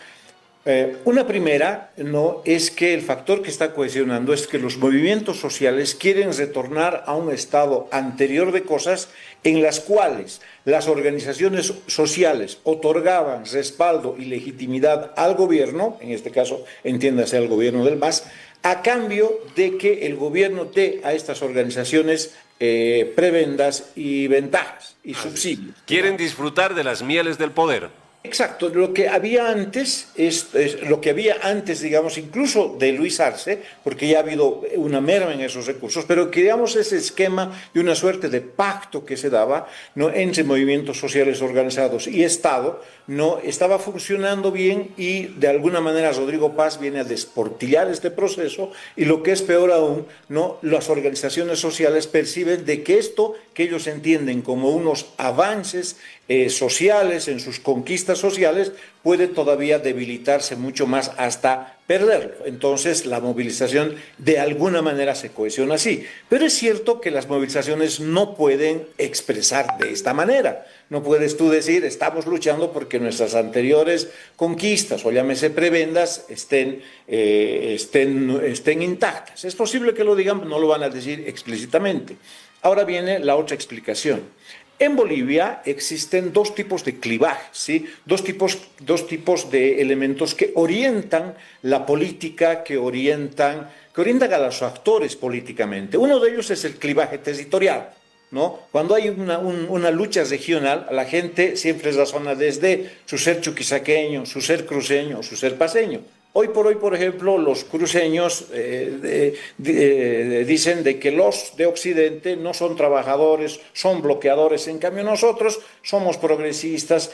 Una primera, ¿no?, es que el factor que está cohesionando es que los movimientos sociales quieren retornar a un estado anterior de cosas en las cuales las organizaciones sociales otorgaban respaldo y legitimidad al gobierno, en este caso entiéndase al gobierno del MAS, a cambio de que el gobierno dé a estas organizaciones prebendas y ventajas y subsidios. Quieren disfrutar de las mieles del poder. Exacto, lo que había antes, digamos, incluso de Luis Arce, porque ya ha habido una merma en esos recursos, pero que, digamos, ese esquema de una suerte de pacto que se daba, ¿no?, entre movimientos sociales organizados y Estado, no estaba funcionando bien y de alguna manera Rodrigo Paz viene a desportillar este proceso y lo que es peor aún, ¿no?, las organizaciones sociales perciben de que esto que ellos entienden como unos avances sociales en sus conquistas conquistas sociales, puede todavía debilitarse mucho más hasta perderlo. Entonces la movilización de alguna manera se cohesiona así. Pero es cierto que las movilizaciones no pueden expresar de esta manera. No puedes tú decir, estamos luchando porque nuestras anteriores conquistas, o llámese prebendas, estén intactas. Es posible que lo digan, no lo van a decir explícitamente. Ahora viene la otra explicación. En Bolivia existen dos tipos de clivaje, ¿sí? Dos tipos de elementos que orientan la política, que orientan a los actores políticamente. Uno de ellos es el clivaje territorial, ¿no? Cuando hay una lucha regional, la gente siempre razona desde su ser chuquisaqueño, su ser cruceño, su ser paseño. Hoy, por ejemplo, los cruceños dicen de que los de Occidente no son trabajadores, son bloqueadores. En cambio, nosotros somos progresistas,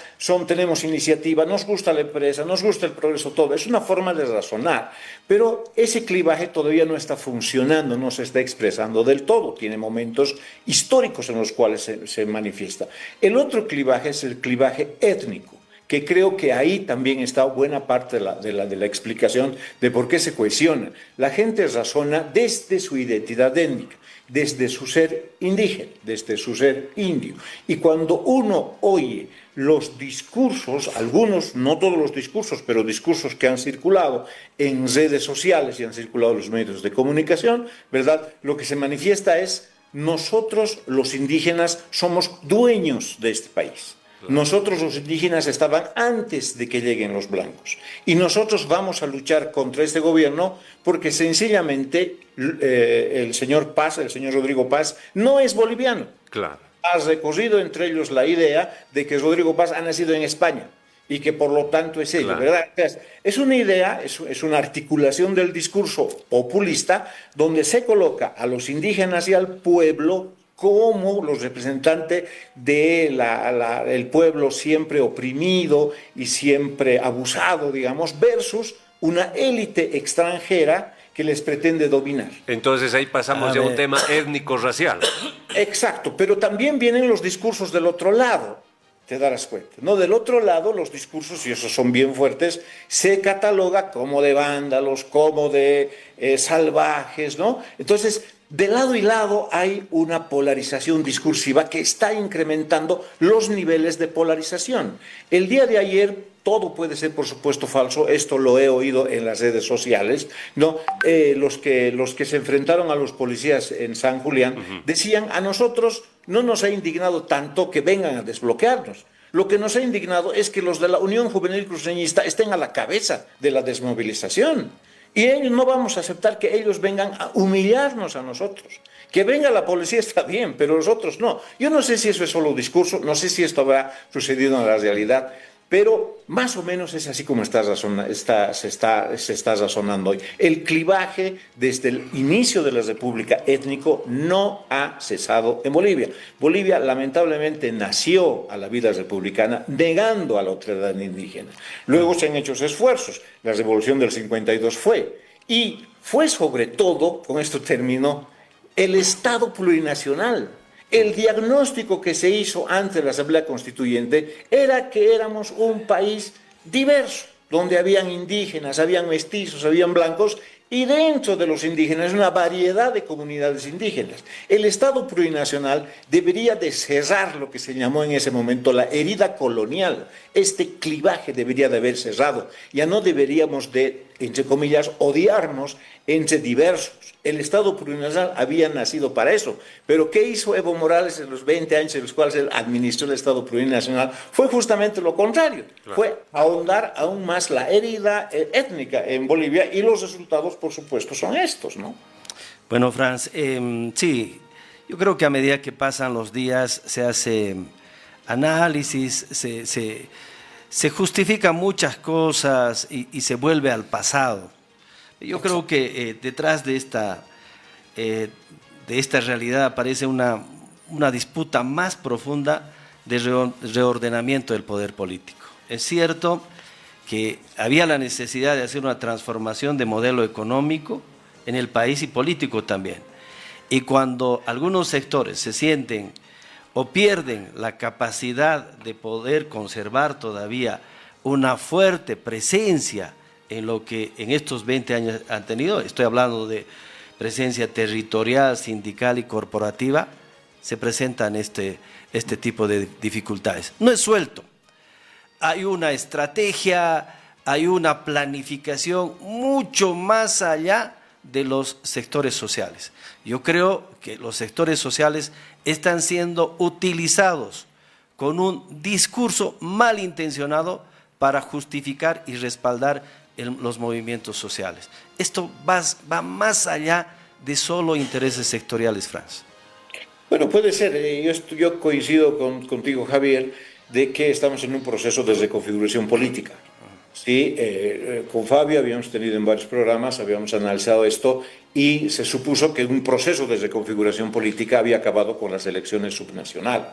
tenemos iniciativa, nos gusta la empresa, nos gusta el progreso, todo. Es una forma de razonar. Pero ese clivaje todavía no está funcionando, no se está expresando del todo. Tiene momentos históricos en los cuales se manifiesta. El otro clivaje es el clivaje étnico, que creo que ahí también está buena parte de la explicación de por qué se cohesiona. La gente razona desde su identidad étnica, desde su ser indígena, desde su ser indio. Y cuando uno oye los discursos, algunos, no todos los discursos, pero discursos que han circulado en redes sociales y han circulado en los medios de comunicación, ¿verdad? Lo que se manifiesta es: nosotros los indígenas somos dueños de este país. Nosotros los indígenas estaban antes de que lleguen los blancos y nosotros vamos a luchar contra este gobierno porque sencillamente el señor Rodrigo Paz no es boliviano. Claro. Ha recorrido entre ellos la idea de que Rodrigo Paz ha nacido en España y que por lo tanto es ello, claro, ¿verdad? Es una idea, es una articulación del discurso populista donde se coloca a los indígenas y al pueblo como los representantes del pueblo siempre oprimido y siempre abusado, digamos, versus una élite extranjera que les pretende dominar. Entonces ahí pasamos ya a un tema étnico-racial. Exacto, pero también vienen los discursos del otro lado, te darás cuenta, ¿no? Del otro lado, los discursos, y esos son bien fuertes, se cataloga como de vándalos, como de salvajes, ¿no? Entonces, de lado y lado hay una polarización discursiva que está incrementando los niveles de polarización. El día de ayer, todo puede ser por supuesto falso, esto lo he oído en las redes sociales, ¿no? Los que se enfrentaron a los policías en San Julián decían: a nosotros no nos ha indignado tanto que vengan a desbloquearnos. Lo que nos ha indignado es que los de la Unión Juvenil Cruceñista estén a la cabeza de la desmovilización. Y ellos no vamos a aceptar que ellos vengan a humillarnos a nosotros. Que venga la policía está bien, pero nosotros no. Yo no sé si eso es solo discurso, no sé si esto habrá sucedido en la realidad, pero más o menos es así como se está razonando hoy. El clivaje desde el inicio de la República étnico no ha cesado en Bolivia. Bolivia lamentablemente nació a la vida republicana negando a la otredad indígena. Luego se han hecho esfuerzos. La revolución del 52 y fue sobre todo, con esto termino, el Estado plurinacional. El diagnóstico que se hizo ante la Asamblea Constituyente era que éramos un país diverso, donde habían indígenas, habían mestizos, habían blancos, y dentro de los indígenas una variedad de comunidades indígenas. El Estado plurinacional debería de cerrar lo que se llamó en ese momento la herida colonial. Este clivaje debería de haber cerrado. Ya no deberíamos de, entre comillas, odiarnos entre diversos. El Estado plurinacional había nacido para eso. Pero ¿qué hizo Evo Morales en los 20 años en los cuales él administró el Estado plurinacional? Fue justamente lo contrario. Claro. Fue ahondar aún más la herida étnica en Bolivia, y los resultados, por supuesto, son estos, ¿no? Bueno, Franz, sí, yo creo que a medida que pasan los días se hace análisis, se justifican muchas cosas y se vuelve al pasado. Yo creo que detrás de esta realidad aparece una disputa más profunda de reordenamiento del poder político. Es cierto que había la necesidad de hacer una transformación de modelo económico en el país y político también. Y cuando algunos sectores se sienten o pierden la capacidad de poder conservar todavía una fuerte presencia en lo que en estos 20 años han tenido, estoy hablando de presencia territorial, sindical y corporativa, se presentan este tipo de dificultades. No es suelto, hay una estrategia, hay una planificación mucho más allá de los sectores sociales. Yo creo que los sectores sociales están siendo utilizados con un discurso malintencionado para justificar y respaldar los movimientos sociales. Esto va más allá de solo intereses sectoriales, Franz. Bueno, puede ser. Yo coincido contigo, Javier, de que estamos en un proceso de reconfiguración política. Sí, con Fabio habíamos tenido en varios programas, habíamos analizado esto y se supuso que un proceso de reconfiguración política había acabado con las elecciones subnacionales,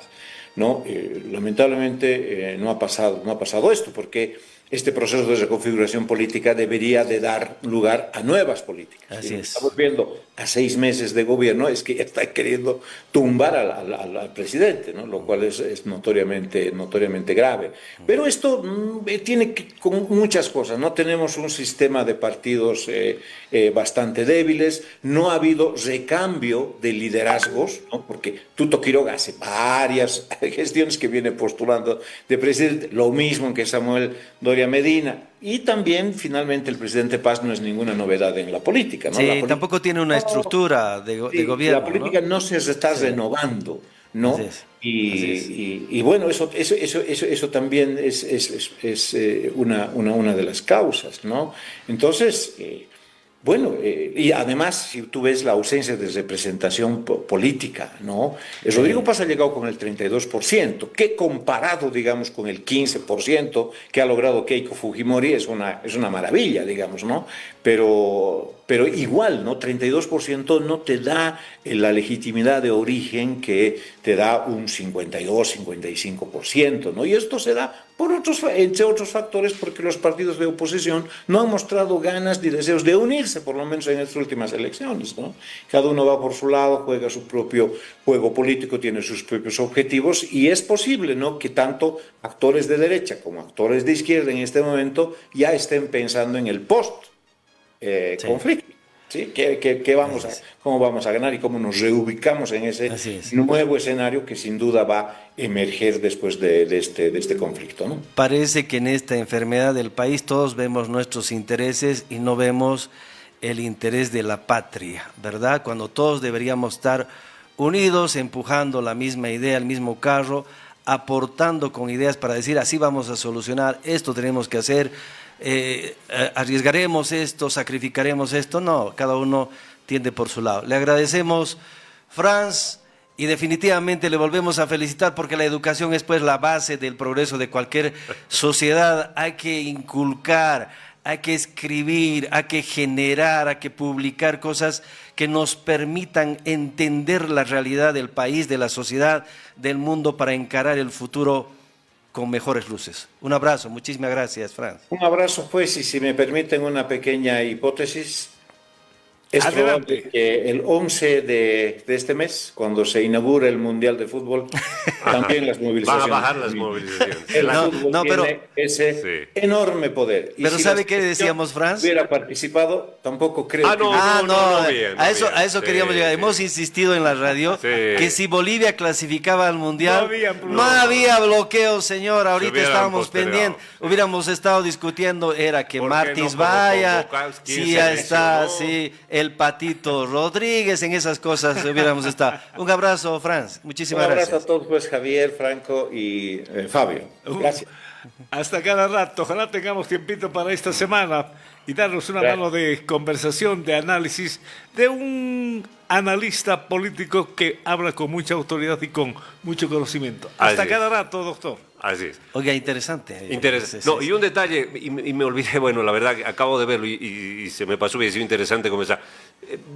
¿no? Lamentablemente no ha pasado esto, porque este proceso de reconfiguración política debería de dar lugar a nuevas políticas. Así es. Estamos viendo a 6 meses de gobierno es que ya está queriendo tumbar al presidente, ¿no? Lo cual es notoriamente grave. Pero esto tiene con muchas cosas, ¿no? Tenemos un sistema de partidos bastante débiles, no ha habido recambio de liderazgos, ¿no? Porque Tuto Quiroga hace varias gestiones que viene postulando de presidente, lo mismo que Samuel Doria Medina, y también finalmente el presidente Paz no es ninguna novedad en la política, ¿no? Sí, tampoco tiene una estructura de gobierno. La política no se está renovando, ¿no? Y bueno, eso también es una de las causas, ¿no? Entonces, bueno, y además, si tú ves la ausencia de representación política, ¿no? Rodrigo Paz ha llegado con el 32%, que comparado, digamos, con el 15% que ha logrado Keiko Fujimori es una maravilla, digamos, ¿no? Pero igual, ¿no? 32% no te da la legitimidad de origen que te da un 52, 55%, ¿no? Y esto se da entre otros factores, porque los partidos de oposición no han mostrado ganas ni deseos de unirse, por lo menos en estas últimas elecciones, ¿no? Cada uno va por su lado, juega su propio juego político, tiene sus propios objetivos, y es posible, ¿no?, que tanto actores de derecha como actores de izquierda en este momento ya estén pensando en el post-conflicto. ¿Sí? ¿Cómo vamos a ganar y cómo nos reubicamos en ese nuevo escenario que sin duda va a emerger después de este conflicto, ¿no? Parece que en esta enfermedad del país todos vemos nuestros intereses y no vemos el interés de la patria, ¿verdad? Cuando todos deberíamos estar unidos, empujando la misma idea, el mismo carro, aportando con ideas para decir así vamos a solucionar, esto tenemos que hacer, arriesgaremos esto, sacrificaremos esto. No, cada uno tiende por su lado. Le agradecemos, Franz, y definitivamente le volvemos a felicitar porque la educación es pues la base del progreso de cualquier sociedad. Hay que inculcar, hay que escribir, hay que generar, hay que publicar cosas que nos permitan entender la realidad del país, de la sociedad, del mundo, para encarar el futuro con mejores luces. Un abrazo, muchísimas gracias, Franz. Un abrazo, pues, y si me permiten una pequeña hipótesis, es probable que el 11 de este mes, cuando se inaugure el Mundial de Fútbol, también las movilizaciones. Van a bajar las movilizaciones. El fútbol tiene ese enorme poder. Pero si ¿sabe qué decíamos, Franz? Si hubiera participado, tampoco creo que... A eso queríamos llegar. Hemos insistido en la radio que si Bolivia clasificaba al Mundial, no había bloqueo, señor. Ahorita estábamos pendientes, hubiéramos estado discutiendo, era que Martins vaya, si ya está, sí, el Patito Rodríguez, en esas cosas hubiéramos estado. Un abrazo, Franz. Muchísimas gracias. Un abrazo a todos, pues, Javier, Franco y Fabio. Gracias. Hasta cada rato. Ojalá tengamos tiempito para esta semana y darnos una mano de conversación, de análisis, de un analista político que habla con mucha autoridad y con mucho conocimiento. Hasta cada rato, doctor. Así es. Oiga, interesante. Interesante. No, y un detalle, y me olvidé, bueno, la verdad, acabo de verlo y se me pasó, y es interesante comenzar.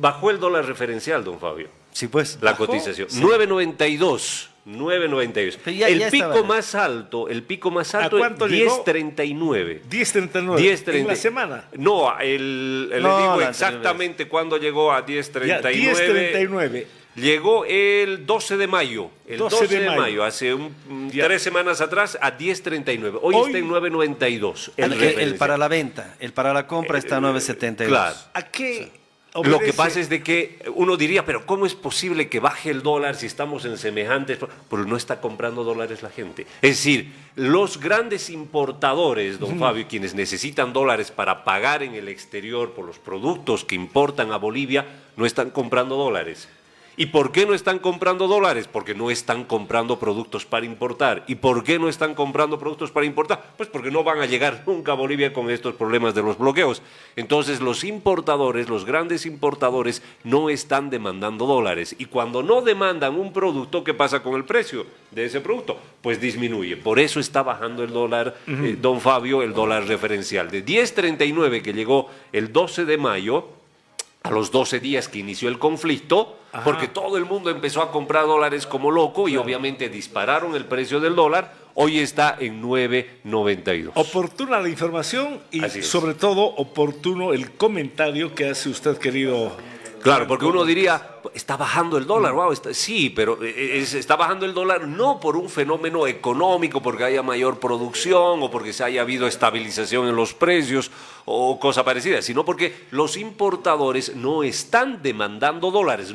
Bajó el dólar referencial, don Fabio. Sí, pues. La cotización. Sí. 9.92. 9.92. El pico más alto, ¿a cuánto 10.39. 10.39. ¿En la semana? No, le digo exactamente cuándo llegó a 10.39. 10.39. llegó el 12 de mayo. El 12 de mayo, hace 3 semanas atrás, a 10.39. Hoy está en 9.92. El para la venta, el para la compra está a 9.72. Claro. ¿A qué Lo que obedece? pasa es de que uno diría, pero ¿cómo es posible que baje el dólar si estamos en semejantes? Pero no está comprando dólares la gente. Es decir, los grandes importadores, don Fabio, quienes necesitan dólares para pagar en el exterior por los productos que importan a Bolivia, no están comprando dólares. ¿Y por qué no están comprando dólares? Porque no están comprando productos para importar. ¿Y por qué no están comprando productos para importar? Pues porque no van a llegar nunca a Bolivia con estos problemas de los bloqueos. Entonces los importadores, los grandes importadores, no están demandando dólares. Y cuando no demandan un producto, ¿qué pasa con el precio de ese producto? Pues disminuye. Por eso está bajando el dólar, don Fabio, el dólar referencial. De 10.39 que llegó el 12 de mayo, a los 12 días que inició el conflicto, porque todo el mundo empezó a comprar dólares como loco y obviamente dispararon el precio del dólar, hoy está en 9.92. Oportuna la información y Así es. sobre todo oportuno el comentario que hace usted, querido. Claro, porque uno diría, está bajando el dólar, wow, sí, pero está bajando el dólar no por un fenómeno económico, porque haya mayor producción o porque se haya habido estabilización en los precios o cosa parecida, sino porque los importadores no están demandando dólares,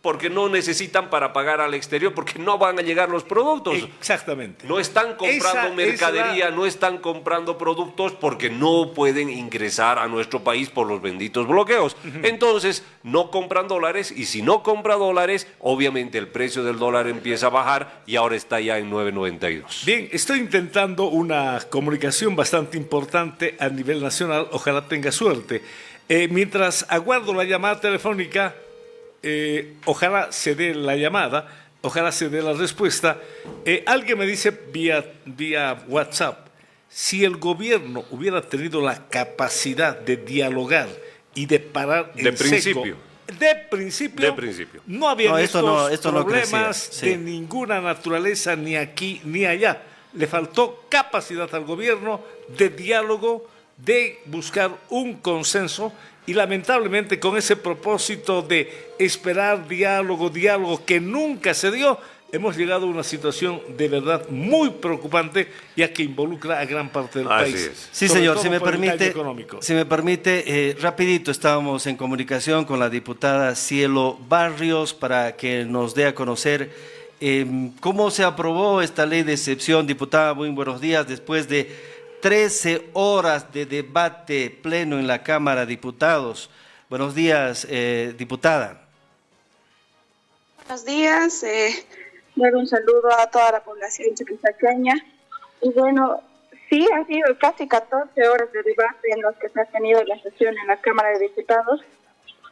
porque no necesitan para pagar al exterior, porque no van a llegar los productos. Exactamente. No están comprando mercadería, no están comprando productos porque no pueden ingresar a nuestro país por los benditos bloqueos. Entonces, no compran dólares y si no compra dólares, obviamente el precio del dólar empieza a bajar y ahora está ya en 9.92. Bien, estoy intentando una comunicación bastante importante a nivel nacional. Ojalá tenga suerte. Mientras aguardo la llamada telefónica, ojalá se dé la llamada, ojalá se dé la respuesta. Alguien me dice vía WhatsApp, si el gobierno hubiera tenido la capacidad de dialogar y de parar en principio. seco, de principio, no había esto no problemas crecía, de ninguna naturaleza, ni aquí ni allá. Le faltó capacidad al gobierno de diálogo, de buscar un consenso. Y lamentablemente con ese propósito de esperar diálogo que nunca se dio, hemos llegado a una situación de verdad muy preocupante, ya que involucra a gran parte del Así país. es. Sí, Sobre señor, todo por el daño económico. si me permite, rapidito estábamos en comunicación con la diputada Cielo Barrios para que nos dé a conocer cómo se aprobó esta ley de excepción. Diputada, muy buenos días. Después de 13 horas de debate pleno en la Cámara de Diputados. Buenos días, diputada. Buenos días, dar un saludo a toda la población chuquisaqueña. Y bueno, sí, han sido casi 14 horas de debate en los que se ha tenido la sesión en la Cámara de Diputados.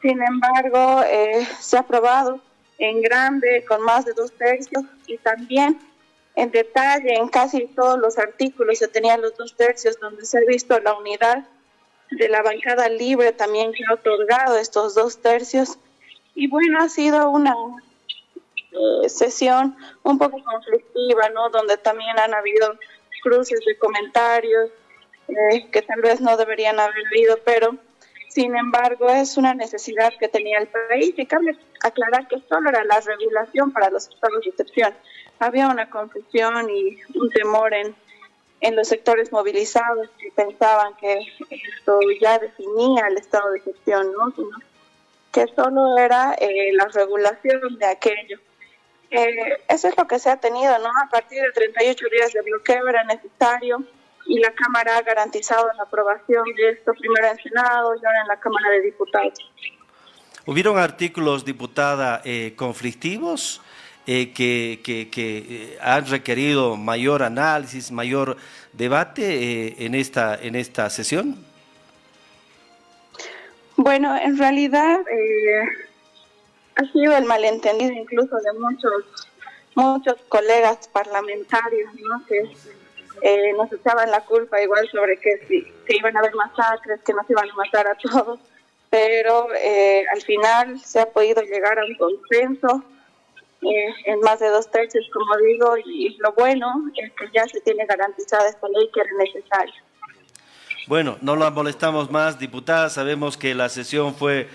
Sin embargo, se ha aprobado en grande con más de 2/3 y también en detalle en casi todos los artículos se tenían los 2/3, donde se ha visto la unidad de la bancada libre también que ha otorgado estos 2/3. Y bueno, ha sido una sesión un poco conflictiva, ¿no? Donde también han habido cruces de comentarios que tal vez no deberían haber habido, pero sin embargo es una necesidad que tenía el país. Y cabe aclarar que solo era la regulación para los estados de excepción. Había una confusión y un temor en los sectores movilizados que pensaban que esto ya definía el estado de excepción, ¿no? Sino que solo era la regulación de aquello. Eso es lo que se ha tenido, ¿no? A partir de 38 días de bloqueo era necesario y la Cámara ha garantizado la aprobación de esto primero en Senado y ahora en la Cámara de Diputados. ¿Hubieron artículos, diputada, conflictivos que han requerido mayor análisis, mayor debate en esta sesión? Bueno, en realidad ha sido el malentendido incluso de muchos colegas parlamentarios, ¿no? Que nos echaban la culpa igual sobre que iban a haber masacres, que nos iban a matar a todos, pero al final se ha podido llegar a un consenso en más de 2/3, como digo, y lo bueno es que ya se tiene garantizada esta ley que era necesaria. Bueno, no la molestamos más, diputada. Sabemos que la sesión fue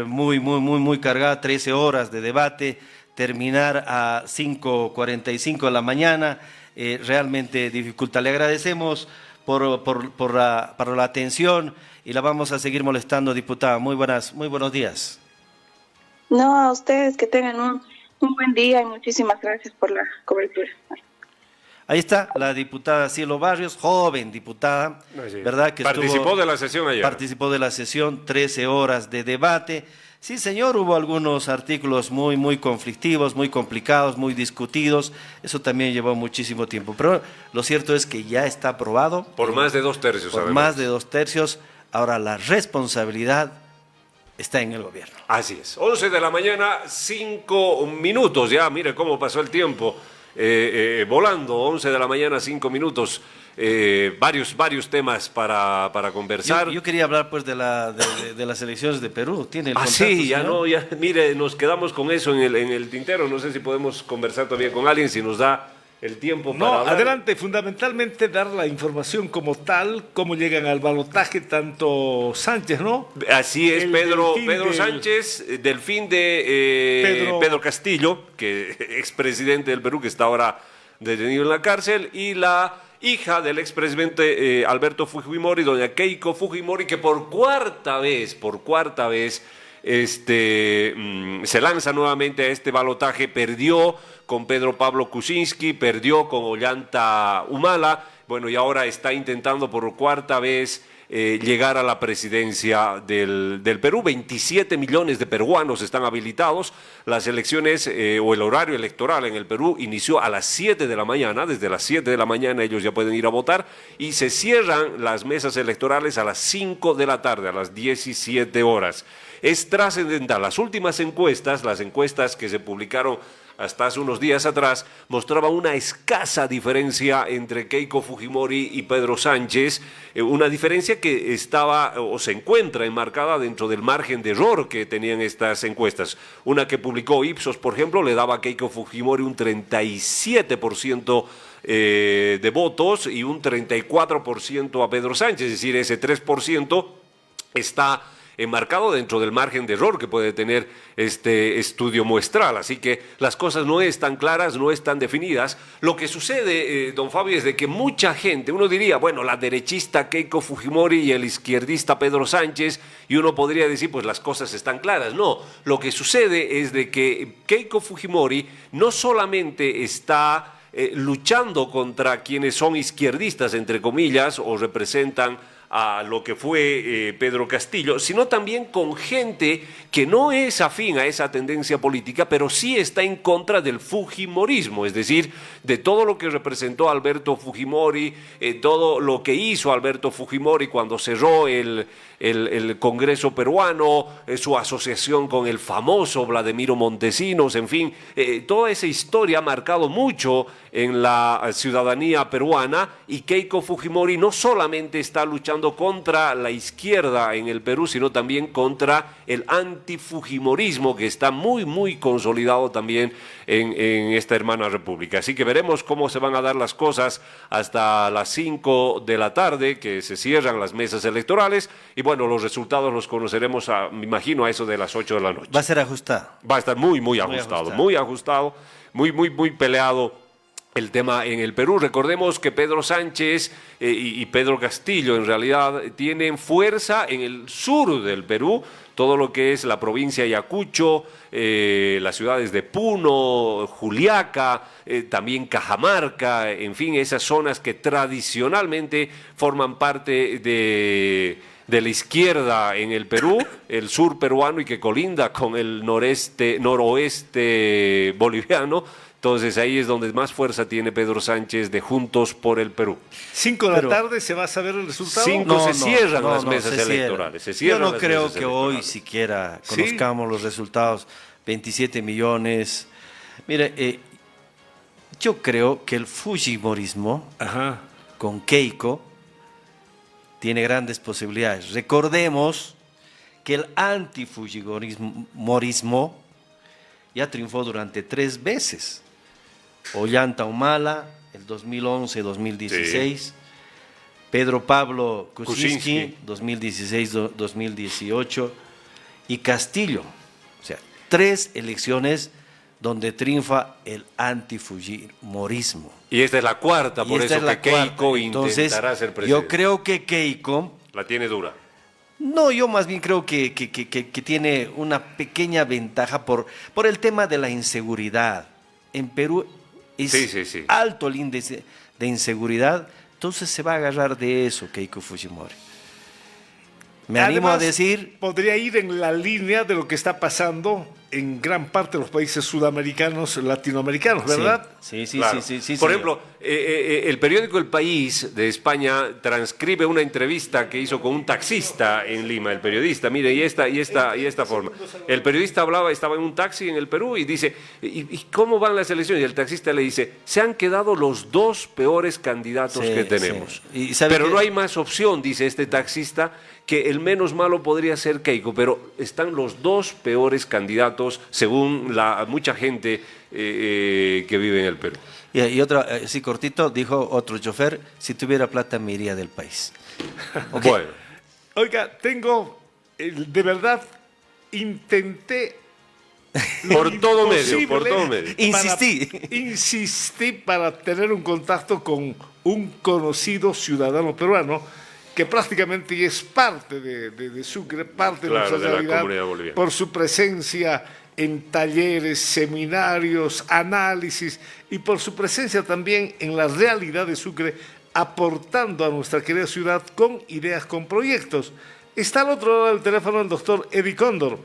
muy cargada, 13 horas de debate, terminar a 5:45 de la mañana, realmente dificulta. Le agradecemos por la atención y la vamos a seguir molestando, diputada. Muy buenos días. No, a ustedes que tengan un buen día y muchísimas gracias por la cobertura. Ahí está la diputada Cielo Barrios, joven diputada, Sí. ¿verdad? Que Participó de la sesión ayer. Participó de la sesión, 13 horas de debate. Sí, señor, hubo algunos artículos muy conflictivos, muy complicados, muy discutidos. Eso también llevó muchísimo tiempo. Pero lo cierto es que ya está aprobado. Por más de 2/3. Por además. más de 2/3. Ahora la responsabilidad está en el gobierno. Así es. 11 de la mañana, 5 minutos. Ya, mire cómo pasó el tiempo. Volando, 11 de la mañana, 5 minutos. Varios temas para conversar. Yo quería hablar pues de las elecciones de Perú. ¿Tiene el contacto, Sí, ya señor? no, ya, mire, nos quedamos con eso en el tintero. No sé si podemos conversar todavía con alguien, si nos da el tiempo para No, hablar. adelante, fundamentalmente dar la información como tal, cómo llegan al balotaje tanto Sánchez, ¿no? Así es, El Pedro delfín Sánchez, delfín de Pedro Castillo, que expresidente del Perú, que está ahora detenido en la cárcel, y la hija del expresidente Alberto Fujimori, doña Keiko Fujimori, que por cuarta vez, se lanza nuevamente a este balotaje. Perdió con Pedro Pablo Kuczynski, perdió con Ollanta Humala, bueno, y ahora está intentando por cuarta vez llegar a la presidencia del Perú. 27 millones de peruanos están habilitados. Las elecciones o el horario electoral en el Perú inició a las 7 de la mañana. Desde las 7 de la mañana ellos ya pueden ir a votar y se cierran las mesas electorales a las 5 de la tarde, a las 17 horas. Es trascendental. Las últimas encuestas, las encuestas que se publicaron hasta hace unos días atrás, mostraba una escasa diferencia entre Keiko Fujimori y Pedro Sánchez, una diferencia que estaba o se encuentra enmarcada dentro del margen de error que tenían estas encuestas. Una que publicó Ipsos, por ejemplo, le daba a Keiko Fujimori un 37% de votos y un 34% a Pedro Sánchez, es decir, ese 3% está enmarcado dentro del margen de error que puede tener este estudio muestral. Así que las cosas no están claras, no están definidas. Lo que sucede, don Fabio, es de que mucha gente, uno diría, bueno, la derechista Keiko Fujimori y el izquierdista Pedro Sánchez, y uno podría decir, pues las cosas están claras. No, lo que sucede es de que Keiko Fujimori no solamente está luchando contra quienes son izquierdistas, entre comillas, o representan a lo que fue Pedro Castillo, sino también con gente que no es afín a esa tendencia política, pero sí está en contra del fujimorismo, es decir, de todo lo que representó Alberto Fujimori, todo lo que hizo Alberto Fujimori cuando cerró el Congreso peruano, su asociación con el famoso Vladimiro Montesinos, en fin, toda esa historia ha marcado mucho en la ciudadanía peruana, y Keiko Fujimori no solamente está luchando contra la izquierda en el Perú, sino también contra el antifujimorismo que está muy consolidado también en esta hermana república. Así que veremos cómo se van a dar las cosas hasta las 5 de la tarde, que se cierran las mesas electorales, y bueno, los resultados los conoceremos, me imagino, a eso de las 8 de la noche. Va a ser ajustado. Va a estar muy ajustado, muy peleado el tema en el Perú. Recordemos que Pedro Sánchez y Pedro Castillo en realidad tienen fuerza en el sur del Perú, todo lo que es la provincia de Ayacucho, las ciudades de Puno, Juliaca, también Cajamarca, en fin, esas zonas que tradicionalmente forman parte de la izquierda en el Perú, el sur peruano, y que colinda con el noroeste boliviano. Entonces ahí es donde más fuerza tiene Pedro Sánchez de Juntos por el Perú. 5 de la tarde se va a saber el resultado. 5 se cierran las mesas electorales. Yo no creo que hoy siquiera conozcamos los resultados. 27 millones. Mire, yo creo que el fujimorismo con Keiko tiene grandes posibilidades. Recordemos que el antifujimorismo ya triunfó durante 3 veces. Ollanta Humala, el 2011-2016, sí. Pedro Pablo Kuczynski, 2016-2018, y Castillo. O sea, 3 elecciones donde triunfa el antifujimorismo. Y esta es la cuarta, Y por esta eso es la que Keiko cuarta. Entonces, intentará ser presidente. yo creo que Keiko, La tiene dura. no, yo más bien creo que tiene una pequeña ventaja por el tema de la inseguridad. En Perú es Sí. alto el índice de inseguridad, entonces se va a agarrar de eso Keiko Fujimori. Me animo a Además, decir, podría ir en la línea de lo que está pasando en gran parte de los países sudamericanos, latinoamericanos, ¿verdad? Sí, Claro. sí, Por señor. ejemplo, el periódico El País de España transcribe una entrevista que hizo con un taxista en Lima, el periodista, mire, y esta forma. El periodista estaba en un taxi en el Perú y dice, ¿y cómo van las elecciones? Y el taxista le dice, se han quedado los 2 peores candidatos Sí, que tenemos. sí. Y ¿sabe Pero qué? no hay más opción, dice este taxista, que el menos malo podría ser Keiko, pero están los 2 peores candidatos según mucha gente que vive en el Perú. Y otra, sí, cortito, dijo otro chofer, si tuviera plata me iría del país. Ok. Bueno, Oiga, de verdad, intenté por todo medio, imposible insistí para tener un contacto con un conocido ciudadano peruano que prácticamente es parte de Sucre, parte Claro, de de la nuestra realidad, comunidad boliviana. por su presencia en talleres, seminarios, análisis y por su presencia también en la realidad de Sucre, aportando a nuestra querida ciudad con ideas, con proyectos. Está al otro lado del teléfono el doctor Eddie Cóndor.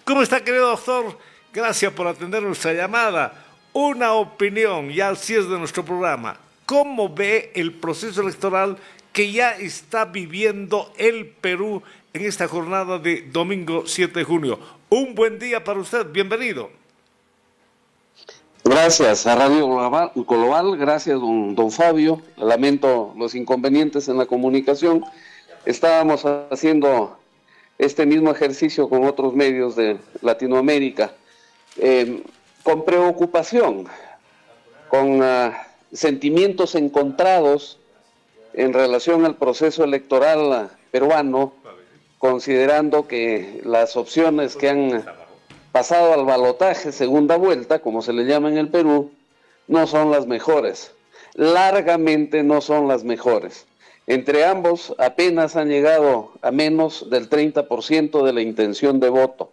¿Cómo está, querido doctor? Gracias por atender nuestra llamada. Una opinión, ya al cierre de nuestro programa. ¿Cómo ve el proceso electoral que ya está viviendo el Perú en esta jornada de domingo 7 de junio? Un buen día para usted, bienvenido. Gracias a Radio Global, gracias don Fabio. Lamento los inconvenientes en la comunicación. Estábamos haciendo este mismo ejercicio con otros medios de Latinoamérica, con preocupación, con sentimientos encontrados en relación al proceso electoral peruano, considerando que las opciones que han pasado al balotaje, segunda vuelta, como se le llama en el Perú, no son las mejores. Largamente no son las mejores. Entre ambos apenas han llegado a menos del 30% de la intención de voto.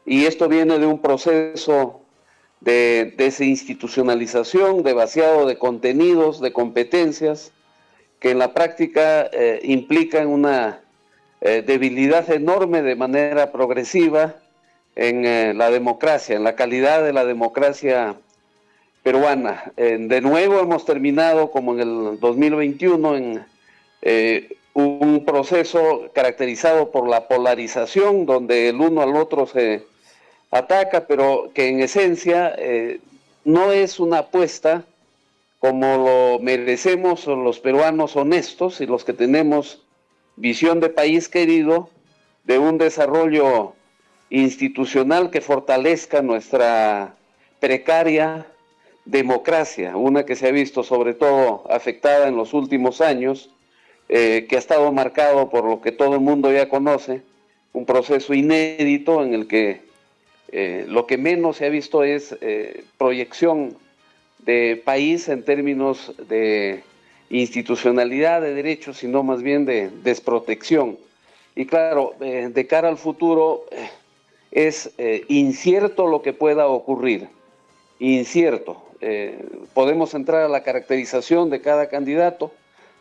Y esto viene de un proceso de desinstitucionalización, de vaciado de contenidos, de competencias, que en la práctica implican una debilidad enorme de manera progresiva en la democracia, en la calidad de la democracia peruana. De nuevo hemos terminado, como en el 2021, en un proceso caracterizado por la polarización, donde el uno al otro se ataca, pero que en esencia no es una apuesta como lo merecemos los peruanos honestos y los que tenemos visión de país querido, de un desarrollo institucional que fortalezca nuestra precaria democracia, una que se ha visto sobre todo afectada en los últimos años, que ha estado marcado por lo que todo el mundo ya conoce, un proceso inédito en el que lo que menos se ha visto es proyección de país en términos de institucionalidad de derechos, sino más bien de desprotección. Y claro, de cara al futuro es incierto lo que pueda ocurrir, incierto. Podemos entrar a la caracterización de cada candidato,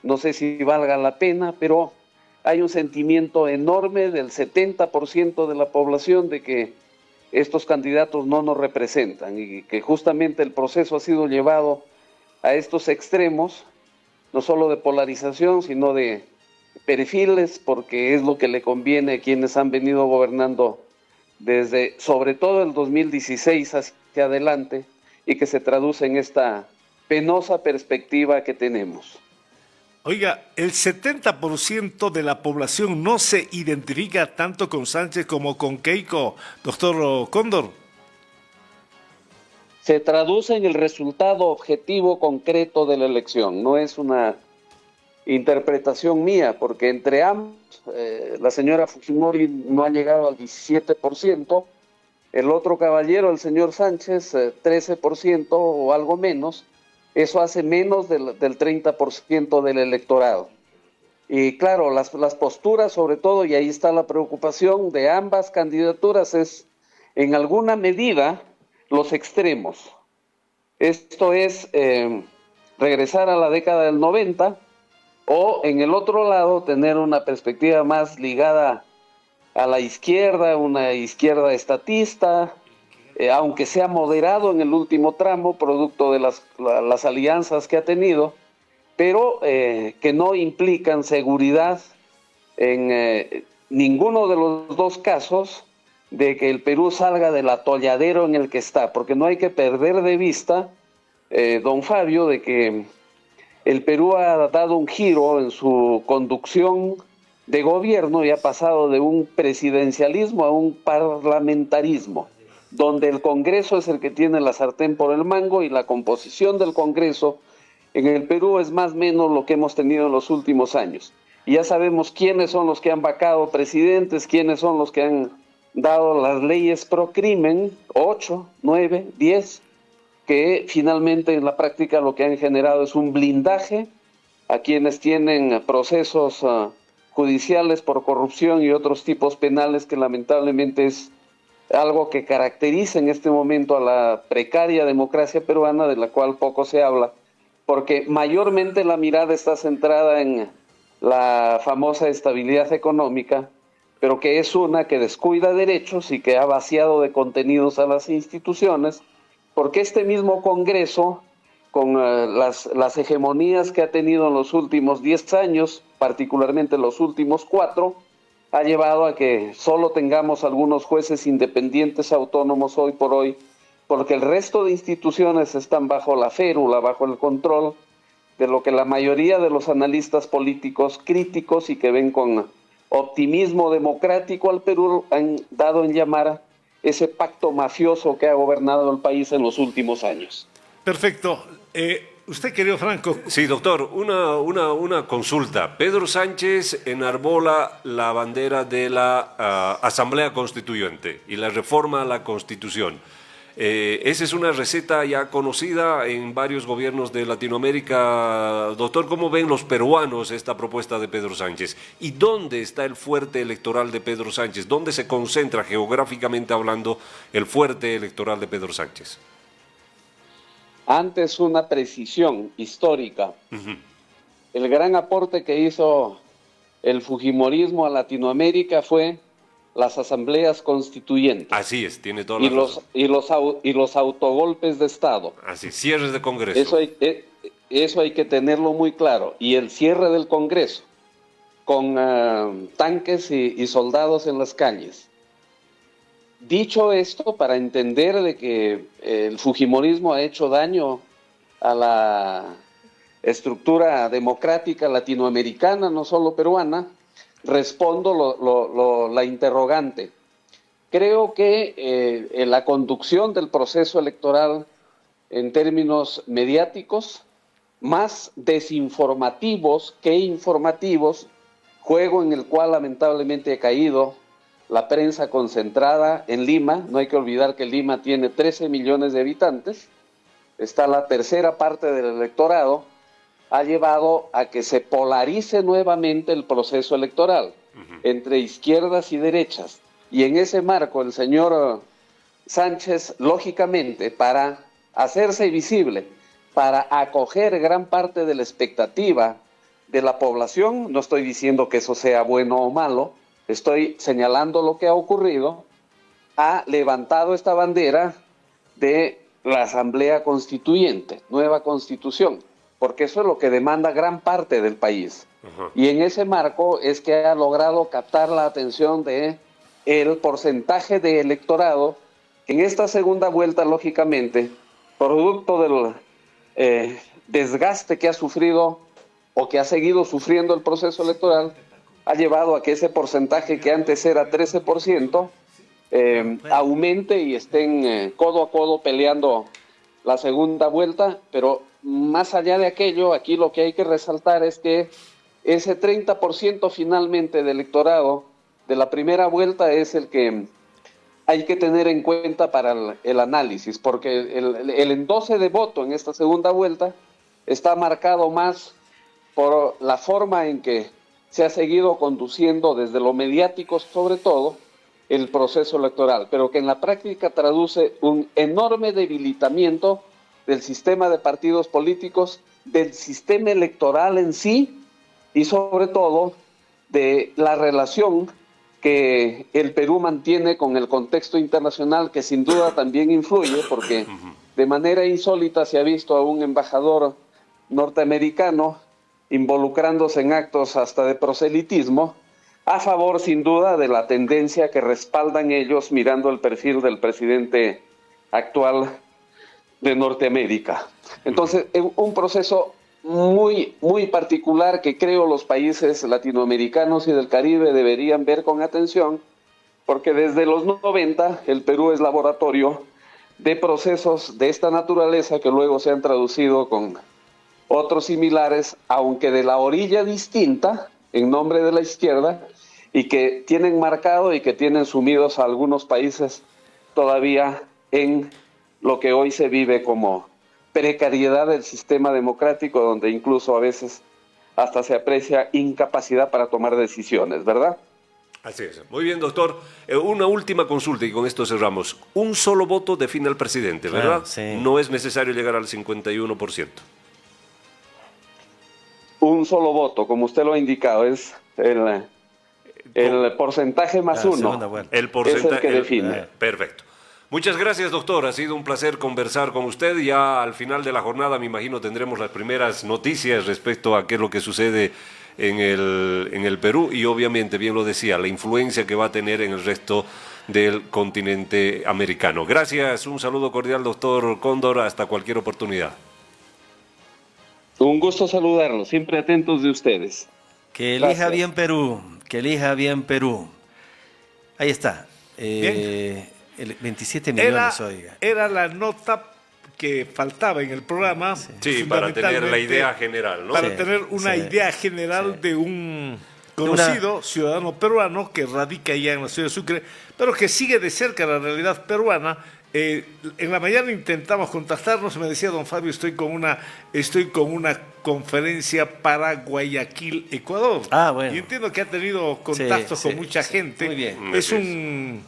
no sé si valga la pena, pero hay un sentimiento enorme del 70% de la población de que estos candidatos no nos representan y que justamente el proceso ha sido llevado a estos extremos, no solo de polarización, sino de perfiles, porque es lo que le conviene a quienes han venido gobernando desde, sobre todo el 2016 hacia adelante, y que se traduce en esta penosa perspectiva que tenemos. Oiga, el 70% de la población no se identifica tanto con Sánchez como con Keiko, doctor Cóndor. Se traduce en el resultado objetivo concreto de la elección, no es una interpretación mía, porque entre ambos, la señora Fujimori no ha llegado al 17%, el otro caballero, el señor Sánchez, 13% o algo menos. Eso hace menos del 30% del electorado. Y claro, las posturas, sobre todo, y ahí está la preocupación de ambas candidaturas, es en alguna medida los extremos. Esto es regresar a la década del 90 o en el otro lado tener una perspectiva más ligada a la izquierda, una izquierda estatista, aunque sea moderado en el último tramo, producto de las alianzas que ha tenido, pero que no implican seguridad en ninguno de los dos casos de que el Perú salga del atolladero en el que está, porque no hay que perder de vista, don Fabio, de que el Perú ha dado un giro en su conducción de gobierno y ha pasado de un presidencialismo a un parlamentarismo, donde el Congreso es el que tiene la sartén por el mango y la composición del Congreso en el Perú es más o menos lo que hemos tenido en los últimos años. Y ya sabemos quiénes son los que han vacado presidentes, quiénes son los que han dado las leyes pro crimen, 8, 9, 10, que finalmente en la práctica lo que han generado es un blindaje a quienes tienen procesos judiciales por corrupción y otros tipos penales, que lamentablemente es algo que caracteriza en este momento a la precaria democracia peruana, de la cual poco se habla, porque mayormente la mirada está centrada en la famosa estabilidad económica, pero que es una que descuida derechos y que ha vaciado de contenidos a las instituciones, porque este mismo Congreso, con las hegemonías que ha tenido en los últimos 10 años, particularmente los últimos 4, ha llevado a que solo tengamos algunos jueces independientes autónomos hoy por hoy, porque el resto de instituciones están bajo la férula, bajo el control de lo que la mayoría de los analistas políticos críticos y que ven con optimismo democrático al Perú han dado en llamar ese pacto mafioso que ha gobernado el país en los últimos años. Perfecto. Usted, querido Franco. Sí, doctor, una consulta. Pedro Sánchez enarbola la bandera de la Asamblea Constituyente y la reforma a la Constitución. Esa es una receta ya conocida en varios gobiernos de Latinoamérica. Doctor, ¿cómo ven los peruanos esta propuesta de Pedro Sánchez? ¿Y dónde está el fuerte electoral de Pedro Sánchez? ¿Dónde se concentra geográficamente hablando el fuerte electoral de Pedro Sánchez? Antes una precisión histórica. El gran aporte que hizo el fujimorismo a Latinoamérica fue las asambleas constituyentes. Así es, tiene toda la razón. Y los autogolpes de Estado. Así, cierres de Congreso. Eso hay que tenerlo muy claro. Y el cierre del Congreso, con tanques y soldados en las calles. Dicho esto, para entender de que el fujimorismo ha hecho daño a la estructura democrática latinoamericana, no solo peruana, respondo la interrogante. Creo que la conducción del proceso electoral en términos mediáticos, más desinformativos que informativos, juego en el cual lamentablemente ha caído la prensa concentrada en Lima. No hay que olvidar que Lima tiene 13 millones de habitantes, está la tercera parte del electorado, ha llevado a que se polarice nuevamente el proceso electoral entre izquierdas y derechas. Y en ese marco el señor Sánchez, lógicamente, para hacerse visible, para acoger gran parte de la expectativa de la población, no estoy diciendo que eso sea bueno o malo, estoy señalando lo que ha ocurrido, ha levantado esta bandera de la Asamblea Constituyente, nueva Constitución, porque eso es lo que demanda gran parte del país. Y en ese marco es que ha logrado captar la atención de el porcentaje de electorado que en esta segunda vuelta, lógicamente, producto del desgaste que ha sufrido o que ha seguido sufriendo el proceso electoral, ha llevado a que ese porcentaje que antes era 13% aumente y estén codo a codo peleando la segunda vuelta. Pero más allá de aquello, aquí lo que hay que resaltar es que ese 30% finalmente del electorado de la primera vuelta es el que hay que tener en cuenta para el análisis, porque el endose de voto en esta segunda vuelta está marcado más por la forma en que se ha seguido conduciendo desde lo mediático, sobre todo, el proceso electoral, pero que en la práctica traduce un enorme debilitamiento del sistema de partidos políticos, del sistema electoral en sí y sobre todo de la relación que el Perú mantiene con el contexto internacional, que sin duda también influye, porque de manera insólita se ha visto a un embajador norteamericano involucrándose en actos hasta de proselitismo, a favor sin duda de la tendencia que respaldan ellos mirando el perfil del presidente actual de Norteamérica. Entonces, un proceso muy, muy particular que creo los países latinoamericanos y del Caribe deberían ver con atención, porque desde los 90 el Perú es laboratorio de procesos de esta naturaleza que luego se han traducido con otros similares, aunque de la orilla distinta, en nombre de la izquierda, y que tienen marcado y que tienen sumidos a algunos países todavía en lo que hoy se vive como precariedad del sistema democrático, donde incluso a veces hasta se aprecia incapacidad para tomar decisiones, ¿verdad? Así es. Muy bien, doctor. Una última consulta y con esto cerramos. Un solo voto define al presidente, ¿verdad? Sí. No es necesario llegar al 51%. Un solo voto, como usted lo ha indicado, es el porcentaje más uno. El porcentaje es el que define. Perfecto. Muchas gracias, doctor. Ha sido un placer conversar con usted. Ya al final de la jornada, me imagino, tendremos las primeras noticias respecto a qué es lo que sucede en el Perú y obviamente, bien lo decía, la influencia que va a tener en el resto del continente americano. Gracias. Un saludo cordial, doctor Cóndor. Hasta cualquier oportunidad. Un gusto saludarlo. Siempre atentos de ustedes. Que elija Gracias. bien Perú. Que elija bien Perú. Ahí está. 27 millones, oiga. Era la nota que faltaba en el programa. Sí, para tener la idea general, ¿no? Para Sí, tener una sí, idea general de un conocido ciudadano peruano que radica allá en la ciudad de Sucre, pero que sigue de cerca la realidad peruana. En la mañana intentamos contactarnos, me decía don Fabio, estoy con una conferencia para Guayaquil, Ecuador. Ah, bueno. Y entiendo que ha tenido contactos con mucha gente. Muy bien. Es un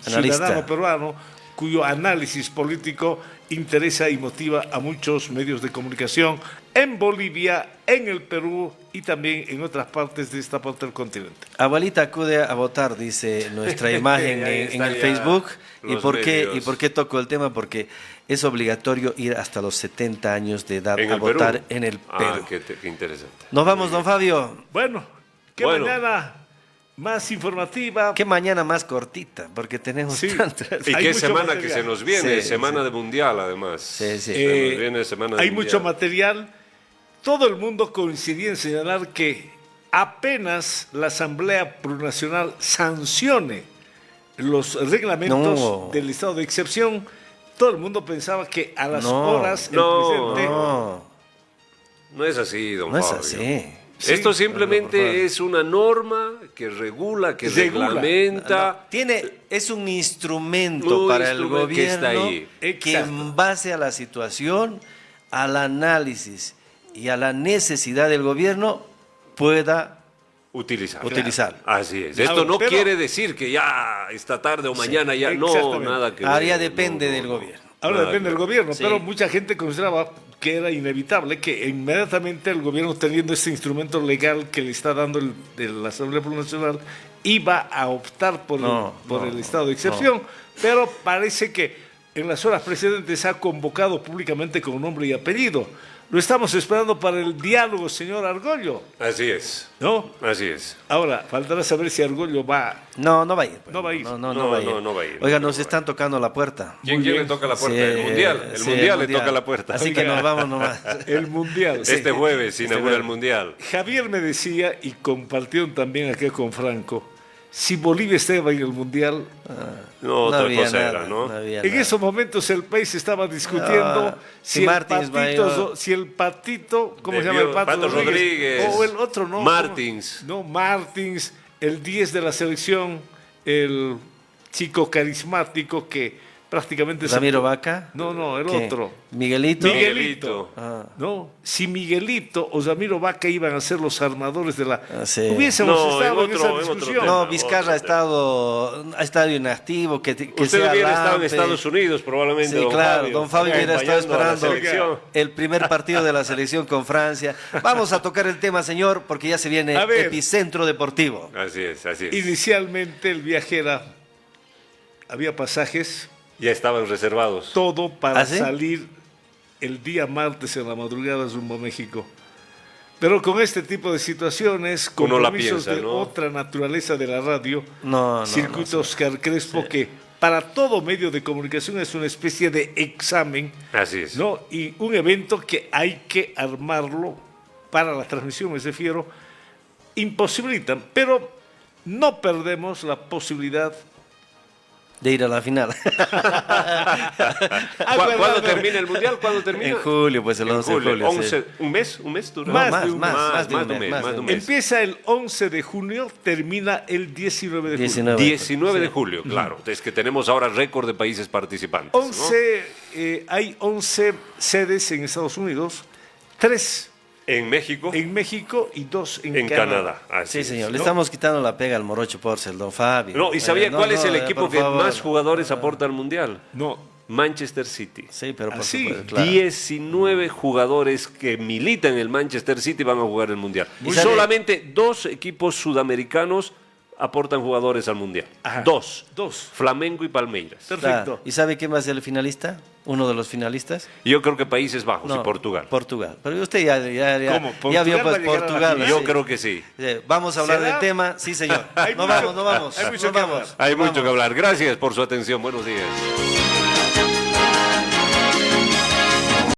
Analista. ciudadano peruano cuyo análisis político interesa y motiva a muchos medios de comunicación en Bolivia, en el Perú y también en otras partes de esta parte del continente. Abuelita acude a votar, dice nuestra imagen Ahí en está el ya Facebook. los medios. ¿Y por qué toco el tema? Porque es obligatorio ir hasta los 70 años de edad ¿En a el Perú? votar en el Perú. Ah, qué interesante. Nos vamos, don Fabio. Bueno, qué Bueno. mañana más informativa. Qué mañana más cortita, porque tenemos Sí. tantas. Y Hay qué mucho semana material. que se nos viene, Sí, semana sí. de mundial además. Sí, sí. Se nos viene semana de Hay mundial. mucho material. Todo el mundo coincidía en señalar que apenas la Asamblea Plurinacional sancione los reglamentos No. del estado de excepción, todo el mundo pensaba que a las No. horas el No. presidente... No es así, don No es Fabio. así. Esto Sí, simplemente por favor. es una norma que regula, que Regula. reglamenta. Es un instrumento Un para el instrumento que gobierno está ahí. que Exacto. en base a la situación, al análisis y a la necesidad del gobierno pueda Utilizar. utilizar. Así es. Ahora, Esto no pero- quiere decir que ya esta tarde o mañana ya no, exactamente. nada que Ahora ya ver. depende No, no, del no. gobierno. Ahora Nada depende que del ver. gobierno, Sí. pero mucha gente consideraba que era inevitable que inmediatamente el gobierno, teniendo este instrumento legal que le está dando la Asamblea Plurinacional, iba a optar por el estado de excepción, pero parece que en las horas precedentes ha convocado públicamente con nombre y apellido. Lo estamos esperando para el diálogo, señor Argollo, Así es. ¿no? Así es. Ahora, faltará saber si Argollo va. No va a ir. pues. No va a ir. No va a ir. no va a ir. Oiga, No nos va a están tocando la puerta. ¿Quién le toca la puerta? Sí, El mundial. El sí, mundial le toca la puerta. Así que nos vamos nomás. El Mundial. Este jueves se inaugura jueves. el mundial. Javier me decía, y compartieron también acá con Franco, si Bolivia estaba en el Mundial. No, otra había cosa nada, era, ¿no? había En nada. esos momentos el país estaba discutiendo si si, Martins si el patito, ¿cómo se llama Debió- el pato? Pato Rodríguez. O el otro, ¿no? Martins. No, Martins, el 10 de la selección, el chico carismático que prácticamente... ¿Ramiro Vaca? No, el ¿Qué? otro. ¿Miguelito? Miguelito. Ah. No, si Miguelito o Ramiro Vaca iban a ser los armadores de la... Sí. Hubiésemos No, estado en en otro- esa en otro discusión. tema. No, Vizcarra ha estado inactivo, que Usted sea hubiera estado en Lampe. Estados Unidos probablemente. Sí, claro, don Fabio hubiera estado acompañando a la esperando selección. el primer partido de la selección con Francia. Vamos a tocar el tema, señor, porque ya se viene A ver. Epicentro Deportivo. Así es, así es. Inicialmente el viaje era... Había pasajes, Ya estaban reservados. todo para ¿Ah, sí? salir el día martes en la madrugada rumbo a México. Pero con este tipo de situaciones, Uno la compromisos piensa, de ¿no? otra naturaleza de la radio, No, circuito Oscar Crespo, que para todo medio de comunicación es una especie de examen, Así es. ¿no? Y un evento que hay que armarlo para la transmisión, me refiero, imposibilitan, pero no perdemos la posibilidad. De ir a la final. ¿Cuándo termina el Mundial? ¿Cuándo termina? En julio, pues el En 11 de julio. julio. sí. 11, ¿un mes? ¿Un mes dura? Más No, de un más de un mes. Empieza el 11 de junio, termina el 19 de julio. 19. 19 de julio, claro. Es que tenemos ahora récord de países participantes. ¿no? 11, hay 11 sedes en Estados Unidos, 3 En México, en México y 2 en, en Canadá. Así Sí, es. señor. Le ¿no? estamos quitando la pega al Morocho Porcel, don Fabio. No, ¿y sabía cuál es el equipo por que favor. más jugadores aporta al Mundial? No, Manchester City. Sí, pero por ¿Ah, sí? supuesto, claro. 19 jugadores que militan en el Manchester City van a jugar el Mundial. ¿Y sabe- Solamente 2 equipos sudamericanos aportan jugadores al Mundial. Ajá. 2. Dos. Flamengo y Palmeiras. Perfecto. Claro. ¿Y sabe quién va a ser el finalista? Uno de los finalistas. Yo creo que Países Bajos y No, Portugal. Portugal. Pero usted ya ¿Cómo? ya vio ¿Portugal pues va a llegar a la Portugal. final? Yo sí. creo que sí. Vamos a hablar ¿Será? del tema. Sí, señor. Hay No mucho- vamos, no vamos. hay mucho no que vamos. hablar. Hay no mucho que vamos. hablar. Gracias por su atención. Buenos días.